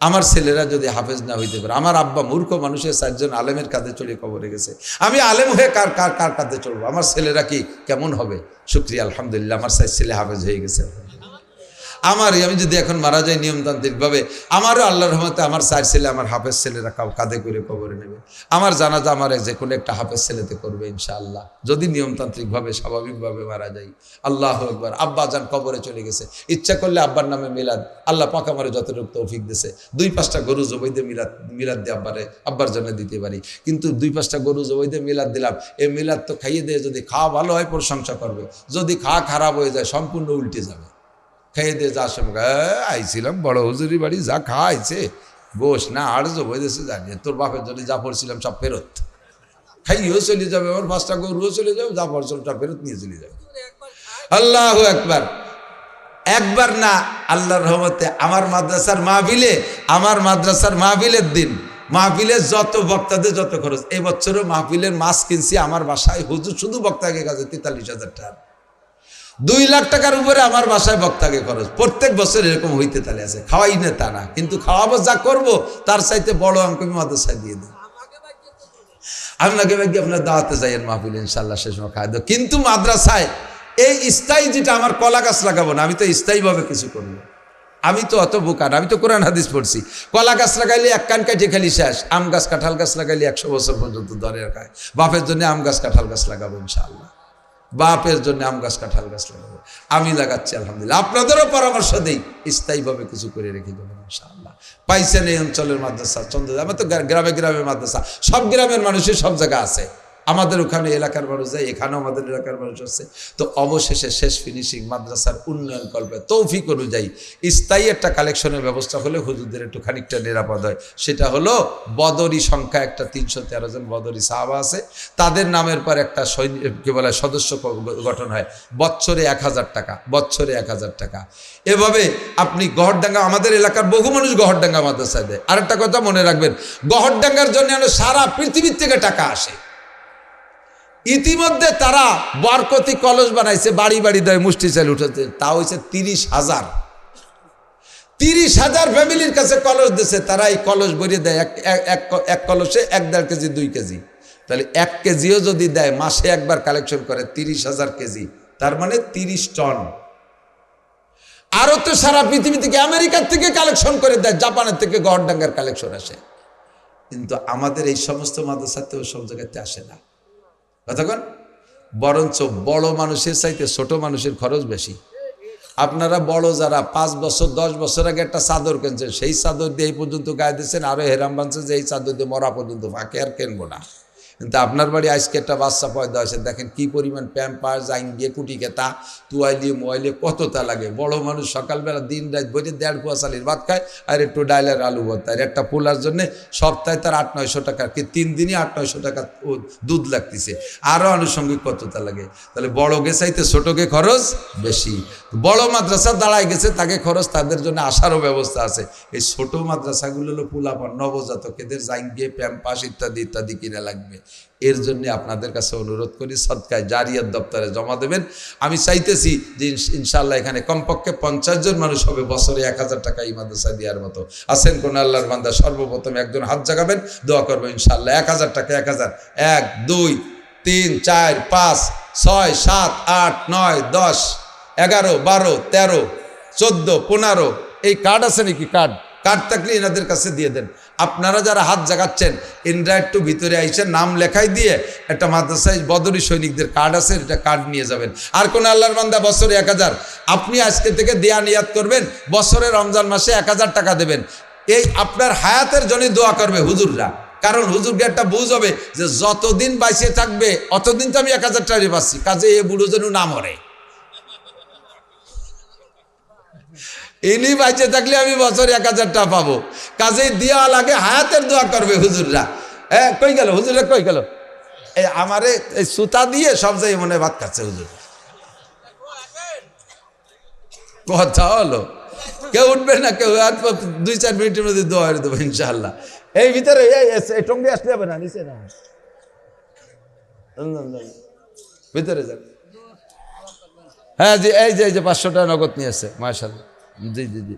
S1: আমার ছেলেরা যদি হাফেজ না হইতে পারে, আমার আব্বা মূর্খ মানুষের 4 জন আলেমের কাঁধে চড়ে কবরে গেছে, আমি আলেম হয়ে কার কাঁধে চড়বো? আমার ছেলেরা কি কেমন হবে? শুকরিয়া আলহামদুলিল্লাহ, আমার 4 ছেলে হাফেজ হয়ে গেছে। আমি যদি এখন মারা যাই নিয়মতান্ত্রিকভাবে, আমারও আল্লাহর রহমতে আমার 4 ছেলে, আমার হাফেজ ছেলেরা কাঁধে করে কবরে নেবে। আমার জানাজা আমার যে কোনো একটা হাফেজ ছেলেতে করবে ইনশাআল্লাহ, যদি নিয়মতান্ত্রিকভাবে স্বাভাবিকভাবে মারা যাই। আল্লাহু আকবার। আব্বা যান কবরে চলে গেছে, ইচ্ছা করলে আব্বার নামে মিলাদ, আল্লাহ পাক আমারে যতটুকু তৌফিক দিয়েছে, 2-5টা গরু জবাই দিয়ে মিলাদ দিয়ে আব্বার জন্য দিতে পারি। কিন্তু 2-5টা গরু জবাই দিয়ে মিলাদ দিলাম, এই মিলাদ তো খাইয়ে দিয়ে যদি খাওয়া ভালো হয় প্রশংসা করবে, যদি খাওয়া খারাপ হয়ে যায় সম্পূর্ণ উল্টে যাবে। খাইয়ে দিয়ে যা সঙ্গে আইছিলাম বড় হুজুরি বাড়ি, যা খাওয়াইছে গোশ না আর জবাই দিয়েছে, জানিয়ে তোর বাপের জন্য যা পড়ছিলাম সব ফেরত, খাইয়েও চলে যাবে, আমার 5টা গরুও চলে যাবে, যা পড়ছিলাম সব ফেরত নিয়ে চলে যাবে। আল্লাহু আকবার। একবার না, আল্লাহর রহমতে আমার মাদ্রাসার মাহফিলের দিন, মাহফিলের যত বক্তাদের যত খরচ, এই বছরও মাহফিলের মাছ কিনছি আমার বাসায়, হুজুর শুধু বক্তাকে কাছে 43,000 টাকা, 2 লাখ টাকার উপরে আমার বাসায় বক্তাকে খরচ। প্রত্যেক বছর এরকম হইতে তালে আছে, খাওয়াই না তা না, কিন্তু খাওয়াবো যা করবো তার চাইতে বড় অঙ্ক আমি মাদ্রাসায় দিয়ে দিই। আপনাকে আপনার দাওয়াতে যাইয়েন মাহফিল ইনশাল্লাহ, সে সময় খাওয়া দেবো। কিন্তু মাদ্রাসায় এই স্থায়ী যেটা, আমার কলা গাছ লাগাবো না, আমি তো স্থায়ীভাবে কিছু করবো। আমি তো অত বোকার, আমি তো কোরআন হাদিস পড়ছি। কলা গাছ লাগাইলে 1 কান কাটে খালি শেষ, আম গাছ কাঁঠাল গাছ লাগাইলে 100 বছর পর্যন্ত ধরে রাখায়। বাপের জন্য আম গাছ কাঁঠাল গাছ লাগাবো ইনশাআল্লাহ, বাপের জন্য আম গাছ কাঁঠাল গাছ লাগাবো, আমি লাগাচ্ছি আলহামদুলিল্লাহ। আপনাদেরও পরামর্শ দেই, স্থায়ীভাবে কিছু করে রেখে দেবেন ইনশাআল্লাহ। পাইছেন এই অঞ্চলের মাদ্রাসা চন্দ্র, আমার তো গ্রামে গ্রামে মাদ্রাসা, সব গ্রামের মানুষের সব জায়গা আছে। আমাদের ওখানে এলাকার মানুষ যায়, এখানেও আমাদের এলাকার মানুষ আছে। তো অবশেষে শেষ ফিনিশিং মাদ্রাসার উন্নয়ন কল্পে তৌফিক অনুযায়ী স্থায়ী একটা কালেকশনের ব্যবস্থা হলে হুজুরদের একটু খানিকটা নিরাপদ হয়। সেটা হলো বদরি সংখ্যা একটা 313 জন বদরি সাহাবা আছে, তাদের নামের পর একটা কি বলে সদস্য গঠন হয়, বছরে 1000 টাকা, বছরে 1000 টাকা। এভাবে আপনি গহরডাঙ্গা, আমাদের এলাকার বহু মানুষ গহরডাঙ্গা মাদ্রাসায় দেয়। আরেকটা কথা মনে রাখবেন, গহরডাঙ্গার জন্য সারা পৃথিবীর থেকে টাকা আসে। ইতিমধ্যে তারা বরকতি কলস বানাইছে, বাড়ি বাড়ি দেয় মুষ্টি চাল উঠেছে, তা হয়েছে 30,000 ফ্যামিলির কাছে কলস দিয়েছে। তারা এই কলস ভরিয়ে দেয়, এক কলসে 1-1.5 কেজি 2 কেজি, তাহলে 1 কেজিও যদি দেয়, মাসে একবার কালেকশন করে 30,000 কেজি, তার মানে 30 টন। আরো তো সারা পৃথিবী থেকে, আমেরিকার থেকে কালেকশন করে দেয়, জাপানের থেকে গড়ডাঙ্গার কালেকশন আসে, কিন্তু আমাদের এই সমস্ত মাদ্রাসাতেও সব জায়গাতে আসে না। কতক্ষণ বরঞ্চ বড় মানুষের চাইতে ছোট মানুষের খরচ বেশি। আপনারা বড় যারা 5 বছর 10 বছর আগে একটা চাদর কিনছেন, সেই চাদর দিয়ে এই পর্যন্ত গায়ে দিচ্ছেন, আরো হেরাম বানছেন যে এই চাদর দিয়ে মরা পর্যন্ত ফাঁকে আর কিনবো না। কিন্তু আপনার বাড়ি আজকে একটা বাচ্চা পয়দা হয়েছে, দেখেন কি পরিমাণ প্যাম্পার জাইন দিয়ে কুটি কেতা তুয়াইলি মোয়াইলে কতটা লাগে। বড় মানুষ সকালবেলা দিন রাত বইতে 1.5 পোয়া চালের ভাত খায় আর একটু ডাইলের আলু ভর্তা, আর একটা পোলার জন্য সপ্তাহে তার 800-900 টাকা, কি 3 দিনই 800-900 টাকা দুধ লাগতেছে, আরও আনুষঙ্গিক কতটা লাগে। তাহলে বড়কে চাইতে ছোটকে খরচ বেশি। বড় মাদ্রাসা দাঁড়ায় গেছে, তাকে খরচ, তাদের জন্য আসারও ব্যবস্থা আছে। এই ছোট মাদ্রাসাগুলো হলো পোলাপান নবজাতক, এদের জাইন দিয়ে প্যাম্পাস ইত্যাদি ইত্যাদি কিনে লাগবে। এর জন্য আপনাদের কাছে অনুরোধ করি, সদকায় জারিয়াত দপ্তরে জমা দেবেন। আমি চাইতেছি যে ইনশাআল্লাহ এখানে কমপক্ষে 50 জন মানুষ হবে, বছরে 1000 টাকা এই মাদ্রাসা দেওয়ার মতো। আছেন কোন আল্লাহর বান্দা? সর্বপ্রথম একজন হাত জাগাবেন, দোয়া করবো ইনশাআল্লাহ। 1000 টাকা, 1000, 1 2 3 4 5 6 7 8 9 10 11 12 13 14 15 এই কার্ড আছে নাকি? কার্ড থাকলে এনাদের কাছে দিয়ে দেন। আপনারা যারা হাত জাগাচ্ছেন, এনরা একটু ভিতরে আইসেন, নাম লেখাই দিয়ে একটা মাদ্রাসায় বদরি সৈনিকদের কার্ড আছে, এটা কার্ড নিয়ে যাবেন। আর কোন আল্লাহর বান্দা বছরে 1000, আপনি আজকে থেকে দেয়া নিয়াত করবেন, বছরে রমজান মাসে 1000 টাকা দেবেন। এই আপনার হায়াতের জন্য দোয়া করবে হুজুররা, কারণ হুজুরকে একটা বুঝ হবে যে যতদিন বাইসে থাকবে অতদিন তো আমি 1000 টাকা পাচ্ছি, কাজে এ বুড়ো যেন না মরে। ইনি বাইচে থাকলে আমি বছরে 1000 টাকা পাবো, কাজেই দেওয়া লাগে, হায়াতের দোয়া করবে হুজুররা। কই গেল হুজুররা, কই গেল? এই আমারে এই সুতা দিয়ে সব জায়গায় মনে ভাত খাচ্ছে হুজুর। কথা হলো, কেউ উঠবে না, কেউ 2-4 মিনিটের মধ্যে দোয়া করে দেবো ইনশাআল্লাহ। এই ভিতরে এই টঙ্গি আসতে হবে না, নিচে না, ভিতরে যান। হ্যাঁ জি, এই যে 500 টাকা নগদ নিয়ে আসছে, মাশাআল্লাহ। জি জি জি,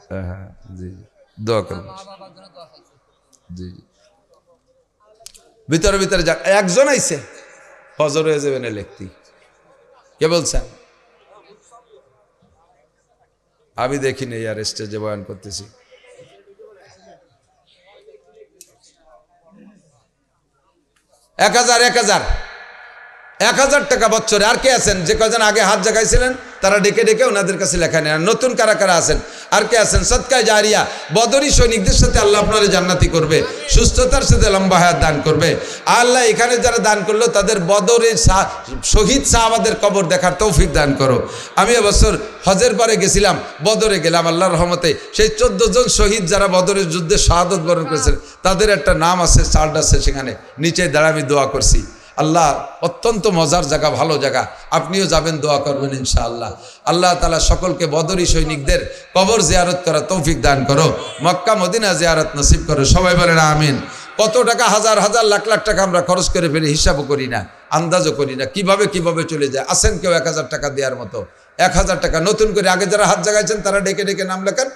S1: হ্যাঁ জি, দোয়া করবো। জি ভিতরে ভিতরে যান। একজন আইছে, ফজর হয়ে যাবে না লিখতি। কে বলছেন? আমি দেখিনি আর স্টেজে বয়ান করতেছি। এক হাজার টাকা বছরে। আর কে আছেন যে কজন আগে হাত জাগাইছিলেন তারা ডেকে ডেকে ওনাদের কাছে লেখা নেন। নতুন কারা কারা আছেন? আর কে আছেন? সদকায়ে জারিয়া বদরি সৈনিকদের সাথে আল্লাহ আপনারে জান্নাতি করবে, সুস্থতার সাথে লম্বা হায়াত দান করবে। আল্লাহ এখানে যারা দান করলো তাদের বদরের শহীদ সাহাবাদের কবর দেখার তৌফিক দান করো। আমি এবছর হজের পরে গেছিলাম, বদরে গেলাম আল্লাহর রহমতে। সেই 14 জন শহীদ যারা বদরের যুদ্ধে শাহাদত বরণ করেছেন তাদের একটা নাম আছে, চার্ট আছে, সেখানে নিচে দাঁড়া আমি দোয়া করছি। আল্লাহ অত্যন্ত মজার জায়গা, ভালো জায়গা, আপনিও যাবেন, দোয়া করবেন ইনশাআল্লাহ। আল্লাহ তাআলা সকলকে বদরি সৈনিকদের কবর জিয়ারত করা তৌফিক দান করো, মক্কা মদিনা জিয়ারত নসিব করো। সবাই বলেন আমিন। কত টাকা, হাজার হাজার লাখ লাখ টাকা আমরা খরচ করে ফেলি, হিসাবও করি না, আন্দাজও করি না, কিভাবে কিভাবে চলে যায়। আসেন কেউ 1000 টাকা দেওয়ার মতো? 1000 টাকা নতুন করে, আগে যারা হাত জাগাইছেন তারা ডেকে ডেকে নাম লেখান।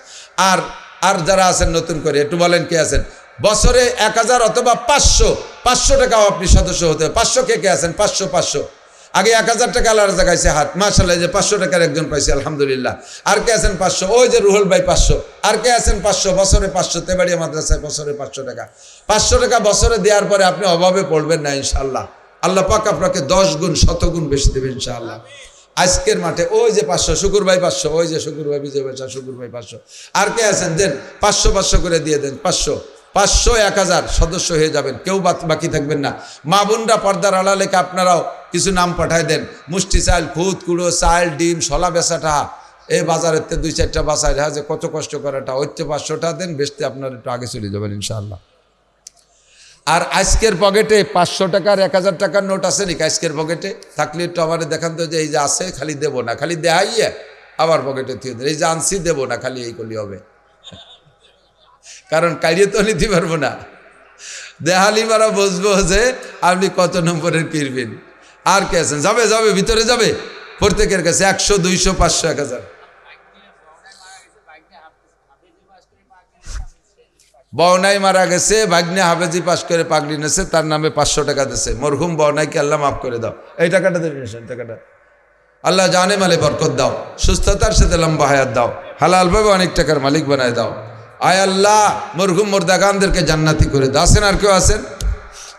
S1: আর যারা আছেন নতুন করে একটু বলেন কে আছেন? বছরে 1000 অথবা 500 টাকাও আপনি সদস্য হতে। 500 কে আছেন? 500 আগে 1000 টাকা আলাদা জায়গায় হাত, মাশাআল্লাহ, যে 500 টাকার একজন পাইছে, আলহামদুলিল্লাহ। আর কে আছেন 500? ওই যে রুহুল ভাই 500। আর কে আছেন 500? বছরে 500, তেবাড়িয়া মাদ্রাসায় বছরে 500 টাকা। 500 টাকা বছরে দেওয়ার পরে আপনি অভাবে পড়বেন না ইনশাআল্লাহ। আল্লাহ পাক আপনাকে 10 গুণ 100 গুণ বেশি দেবেন ইনশাআল্লাহ। আজকের মাঠে ওই যে 500, শুকুর ভাই 500, ওই যে শুকুর ভাই, বিজয় বাচ্চা শুকুর ভাই 500। আর কে আছেন? দেন 500 করে দিয়ে দেন। 500 1000 সদস্য হয়ে যাবেন, কেউ বাকি থাকবেন না। মা বোনরা পর্দার আড়ালেকে আপনারাও কিছু নাম পাঠায় দেন। মুষ্টি চাল, খুদ কুড়ো, চাল, ডিম, শলা বেচাটা, এই বাজারের 2-4টা বাসায় যে কত কষ্ট করাটা, ওইতে 500 টাকা দেন, বেচতে আপনার একটু আগে চলে যাবেন ইনশাআল্লাহ। আর আজকের পকেটে 500 টাকার 1000 টাকার নোট আছে নাকি? আজকের পকেটে থাকলে একটু আমার দেখান তো, যে এই যে আছে, খালি দেবো না, খালি দেখাইয়ে আবার পকেটে থুয়ে দেন। এই যে আনছি দেবো না, খালি এই করলে হবে, কারণ কাইরে তো নিতে পারবো না। দেহালি মারা বুঝবো যে আপনি কত নম্বরের কিনবেন। আর কে আছেন? যাবে ভিতরে যাবে, প্রত্যেকের কাছে 100, 200, 500, 1000। বওনাই মারা গেছে, ভাগ্নে হাফেজি পাশ করে পাগড়ি নেছে, তার নামে 500 টাকা দিছে। মরহুম বওনাইকে আল্লাহ মাফ করে দাও। এই টাকাটা দেবেন, টাকাটা আল্লাহ জানে মালে বরকত দাও, সুস্থতার সাথে লম্বা হায়াত দাও, হালালভাবে অনেক টাকার মালিক বানায় দাও। আয় আল্লাহ মরহুম মুর্দাগানদেরকে জান্নাতি করে দাও। আছেন আর কেউ আছেন?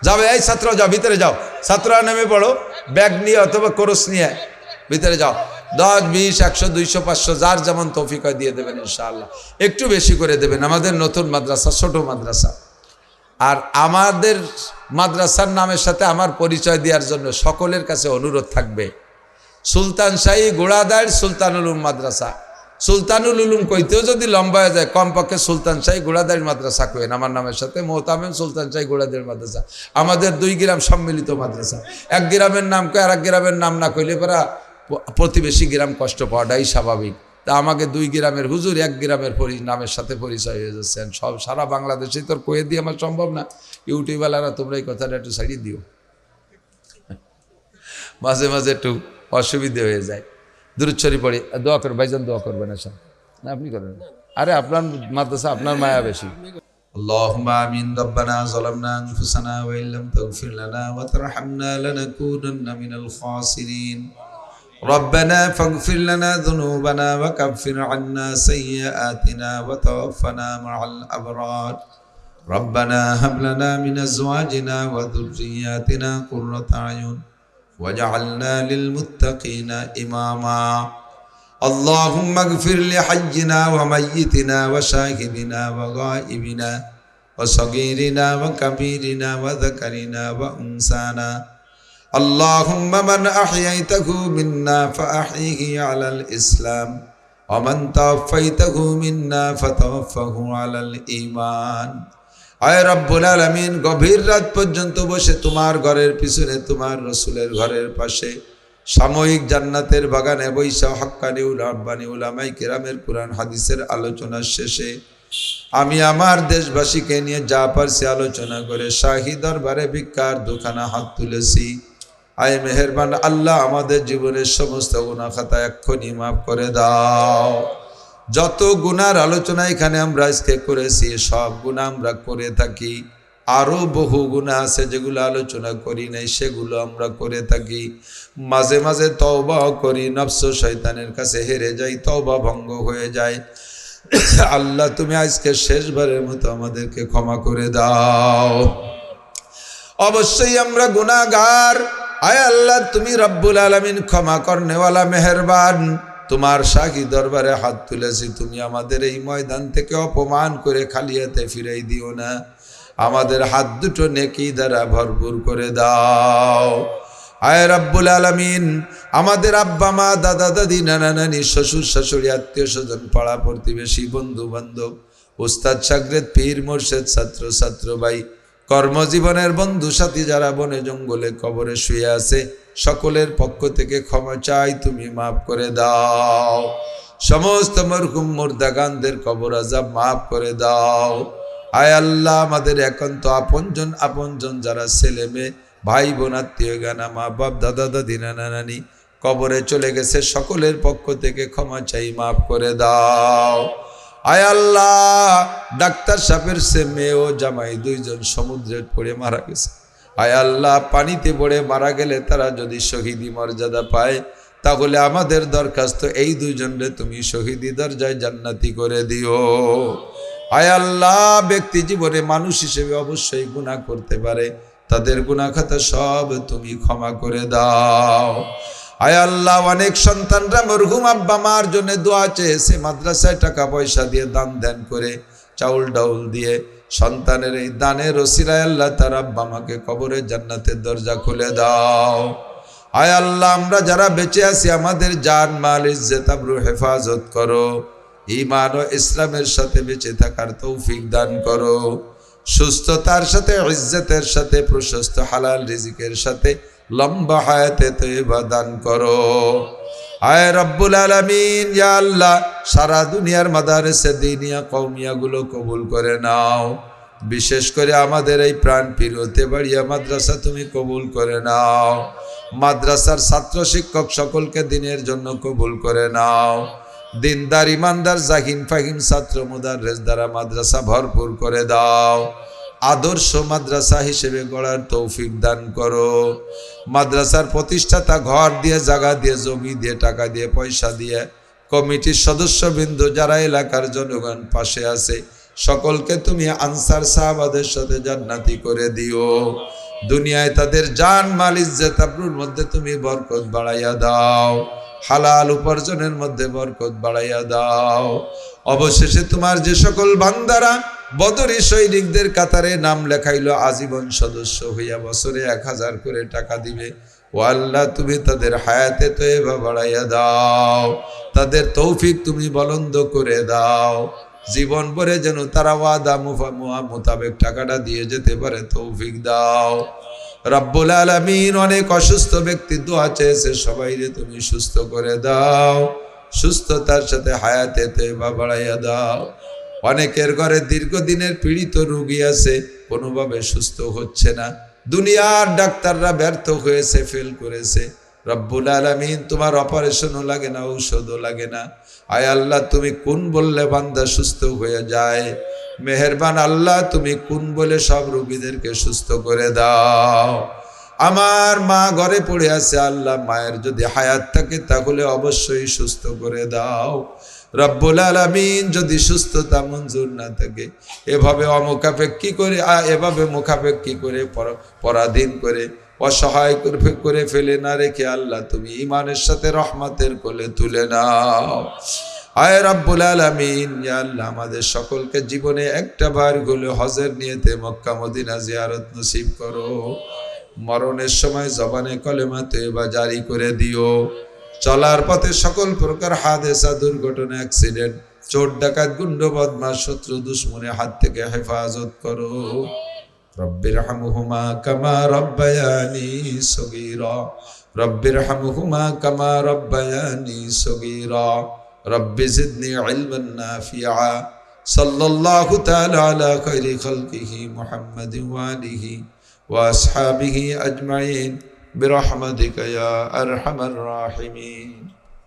S1: যাবে, এই ছাত্র যাও, ভিতরে যাও, ছাত্ররা নেমে পড়ো, ব্যাগ নিয়ে অথবা কোরস নিয়ে ভিতরে যাও। 10, 20, 100, 200, 500 যার যেমন তৌফিক হয় দিয়ে দেবেন ইনশাআল্লাহ। একটু বেশি করে দেবেন। আমাদের নতুন মাদ্রাসা, ছোট মাদ্রাসা, আর আমাদের মাদ্রাসার নামের সাথে আমার পরিচয় দেওয়ার জন্য সকলের কাছে অনুরোধ থাকবে, সুলতান শাহী গোড়াদাইর সুলতানুল উলুম মাদ্রাসা। সুলতানুল উলুম কইতেও যদি লম্বা হয়ে যায়, কমপক্ষে সুলতান শাহী গোড়াদাইর মাদ্রাসা কইন আমার নামের সাথে। মোহতামেম সুলতান শাহী গোড়াদাইর মাদ্রাসা আমাদের 2 গ্রাম সম্মিলিত মাদ্রাসা। এক গ্রামের নাম কই আর এক গ্রামের নাম না কইলে পরা প্রতিবেশী গ্রাম কষ্ট পাওয়াটাই স্বাভাবিক। তা আমাকে 2 গ্রামের হুজুর 1 গ্রামের নামের সাথে পরিচয় হয়ে যাচ্ছেন। সব সারা বাংলাদেশে তোর কয়ে দিয়ে আমার সম্ভব না। ইউটিউবওয়ালারা তোমরা এই কথাটা একটু ছাড়িয়ে দিও, মাঝে মাঝে একটু অসুবিধে হয়ে যায়। দুরূদ শরীফ পড়ি, দোয়া করবেন ভাইজান, দোয়া করবেন। আচ্ছা না আপনি করেন, আরে আপনার মাদ্রাসা আপনার মায়া বেশি। اللهم آمين. ربنا ظلمنا أنفسنا وإن لم تغفر لنا وترحمنا لنكونن من الخاسرين. ربنا فاغفر لنا ذنوبنا وكفر عنا سيئاتنا وتوفنا مع الأبرار. ربنا هب لنا من أزواجنا وذرياتنا قرة أعين وجعلنا للمتقين إماما. اللهم اغفر لحينا وميتنا وشاهدنا وغائبنا وصغيرنا وكبيرنا وذكرنا وأنثانا. اللهم من أحييته منا فأحيه على الإسلام ومن توفيته منا فتوفه على الإيمان. আয় রব্বুল আলামিন, গভীর রাত পর্যন্ত বসে তোমার ঘরের পিছনে তোমার রসুলের ঘরের পাশে সাময়িক জান্নাতের বাগানে বৈশা হাক্কানি রাব্বানি উলামায়ে কেরামের কুরআন হাদিসের আলোচনা শেষে আমি আমার দেশবাসীকে নিয়ে যা পারছি আলোচনা করে শাহী দরবারে ভিক্ষার দোকানে হাত তুলেছি। আয় মেহেরবান আল্লাহ, আমাদের জীবনের সমস্ত গুনাহ খাতা এক্ষুনি মাফ করে দাও। যত গুনার আলোচনা এখানে আমরা আজকে করেছি, সব গুনাহ আমরা করে থাকি। আরও বহু গুনাহ আছে যেগুলো আলোচনা করি নাই, সেগুলো আমরা করে থাকি। মাঝে মাঝে তওবাও করি, নফস শয়তানের কাছে হেরে যাই, তওবা ভঙ্গ হয়ে যায়। আল্লাহ তুমি আজকে শেষবারের মতো আমাদেরকে ক্ষমা করে দাও। অবশ্যই আমরা গুনাহগার। আয় আল্লাহ, তুমি রব্বুল আলামিন ক্ষমা করনেওয়ালা, মেহেরবান। তোমার শাহী দরবারে হাত তুলেছি, তুমি আমাদের এই ময়দান থেকে অপমান করে খালি হাতে ফিরাই দিও না। আমাদের হাত দুটো নেকি দ্বারা ভরপুর করে দাও। আয় রব্বুল আলামিন, আমাদের আব্বা মা, দাদা দাদি, নানা নানি, শ্বশুর শাশুড়ি, আত্মীয় স্বজন, পাড়া প্রতিবেশী, বন্ধু বান্ধব, উস্তাদ শাগরেদ, পীর মুর্শিদ, ছাত্র ছাত্র ভাই, কর্মজীবনের বন্ধু সাথী যারা বনে জঙ্গলে কবরে শুয়ে আছে, সকলের পক্ষ থেকে ক্ষমা চাই, তুমি মাফ করে দাও। সমস্ত মরহুম মুর্দাগানদের কবর আযাব মাফ করে দাও। আয় আল্লাহ, আমাদের একান্ত আপনজন যারা ছেলে মেয়ে, ভাই বোন, আত্মীয় গানা, মা বাপ, দাদা দাদি, নানা নানি কবরে চলে গেছে, সকলের পক্ষ থেকে ক্ষমা চাই, মাফ করে দাও। আয় আল্লাহ, ডাক্তার সাহেবের সে মেয়ে ও জামাই 2 জন সমুদ্রে পড়ে মারা গেছে। আয় আল্লাহ, পানিতে পড়ে মারা গেলে তারা যদি শহীদি মর্যাদা পায়, তাহলে আমাদের দরখাস্ত এই 2 জনরে তুমি শহীদি দরজায় জান্নাতি করে দিও। আয় আল্লাহ, ব্যক্তি জীবনে মানুষ হিসেবে অবশ্যই গুনাহ করতে পারে, তাদের গুনাহ খাতা সব তুমি ক্ষমা করে দাও। আয় আল্লাহ, অনেক সন্তানরা মরহুম আব্বা মার জন্য দোয়া চেয়েছে, মাদ্রাসায় টাকা পয়সা দিয়ে দান ধ্যান করে, চাউল ডাউল দিয়ে, সন্তানের এই দানের ওসিলায় আল্লাহ তার আব্বা মাকে কবরে জান্নাতের দরজা খুলে দাও। আয় আল্লাহ, আমরা যারা বেঁচে আছি আমাদের জান মাল ইজ্জত আবরু হেফাজত করো, ঈমান ও ইসলামের সাথে বেঁচে থাকার তৌফিক দান করো, সুস্থতার সাথে, ইজ্জতের সাথে, প্রশস্ত হালাল রিজিকের সাথে লম্বা হায়াতে তয়্যিবা দান করো। আয় রব্বুল আলামিন, ইয়া আল্লাহ, সারা দুনিয়ার মাদারেসে দিনিয়া কওমিয়া গুলো কবুল করে নাও। বিশেষ করে আমাদের এই প্রাণ প্রিয়তে বাড়িয়া মাদ্রাসা তুমি কবুল করে নাও। মাদ্রাসার ছাত্র শিক্ষক সকলকে দিনের জন্য কবুল করে নাও। দিনদার ইমানদার জাহিন ফাহিম ছাত্র মুদাররিস দ্বারা মাদ্রাসা ভরপুর করে দাও। আদর্শ মাদ্রাসা হিসেবে গড়ার তৌফিক দান করো। মাদ্রাসার প্রতিষ্ঠাতা ঘর দিয়ে, জায়গা দিয়ে, জমি দিয়ে, টাকা দিয়ে, পয়সা দিয়ে, কমিটির সদস্যবৃন্দ যারা এলাকার জনগণ পাশে আছে সকলকে তুমি আনসার সাহাবাদের সাথে জান্নাতি করে দিও। দুনিয়ায় তাদের জান মাল ইজ্জত আবরুর মধ্যে তুমি বরকত বাড়াইয়া দাও। হালাল উপার্জনের মধ্যে বরকত বাড়াইয়া দাও। অবশেষে তোমার যে সকল বান্দারা বদরি সৈনিকদের কাতারে নাম লেখাইলো, আজীবন সদস্য হইয়া বছরে 1000 করে টাকা দিবে, ও আল্লাহ তুমি তাদের হায়াতে তয়বা বাড়াইয়া দাও। তাদের তৌফিক তুমি বলন্দ করে দাও। জীবন ভরে যেন তারা ওয়াদা মোতাবেক টাকাটা দিয়ে যেতে পারে তৌফিক দাও। রব্বুল আলামিন, অনেক অসুস্থ ব্যক্তি দোয়া চেয়েছে, সবাইরে তুমি সুস্থ করে দাও। সুস্থতার সাথে হায়াতে তয়বা বাড়াইয়া দাও। অনেকের ঘরে দীর্ঘদিনের পীড়িত রোগী আছে, কোনোভাবে সুস্থ হচ্ছে না। দুনিয়ার ডাক্তাররা ব্যর্থ হয়েছে, ফেল করেছে। রব্বুল আলামিন, তোমার অপারেশনও লাগে না, ঔষধও লাগে না। আয় আল্লাহ, তুমি কোন বললে বান্দা সুস্থ হয়ে যায়। মেহেরবান আল্লাহ, তুমি কোন বলে সব রোগীদেরকে সুস্থ করে দাও। আমার মা ঘরে পড়ে আছে, আল্লাহ মায়ের যদি হায়াত থাকে তাহলে অবশ্যই সুস্থ করে দাও। রব্বুল আলামিন, যদি সুস্থতা মঞ্জুর না থাকে, এভাবে মুখাপেক্ষী করে পরাধীন করে অসহায় করে ফেলে না রেখে আল্লাহ তুমি ঈমানের সাথে রহমতের কোলে তুলে নাও। আয় রব্বুল আলামিন, ইয়া আল্লাহ, আমাদের সকলকে জীবনে একটা বার হলে হজের নিয়তে মক্কা মদিনা জিয়ারত নসিব করো। মরণের সময় জবানে কলেমা তয়বা জারি করে দিও। চলার পথে সকল প্রকার হাদেসা, দুর্ঘটনা, অ্যাক্সিডেন্ট, চোর ডাকাত, গুন্ড বদমাশ, শত্রু দুশ্মনের হাত থেকে হেফাজত করো। রব্বিরহামহুমা কামা রব্বায়ানি সগীরা, রব্বিরহামহুমা কামা রব্বায়ানি সগীরা, রব্বি জিদনি ইলমান নাফিআ। সাল্লাল্লাহু তাআলা আলা খায়রি খালকিহি মুহাম্মাদিন ওয়া আলিহি ওয়া আসহাবিহি আজমাইন বিরহমাতিকা ইয়া আরহামার রাহিমিন।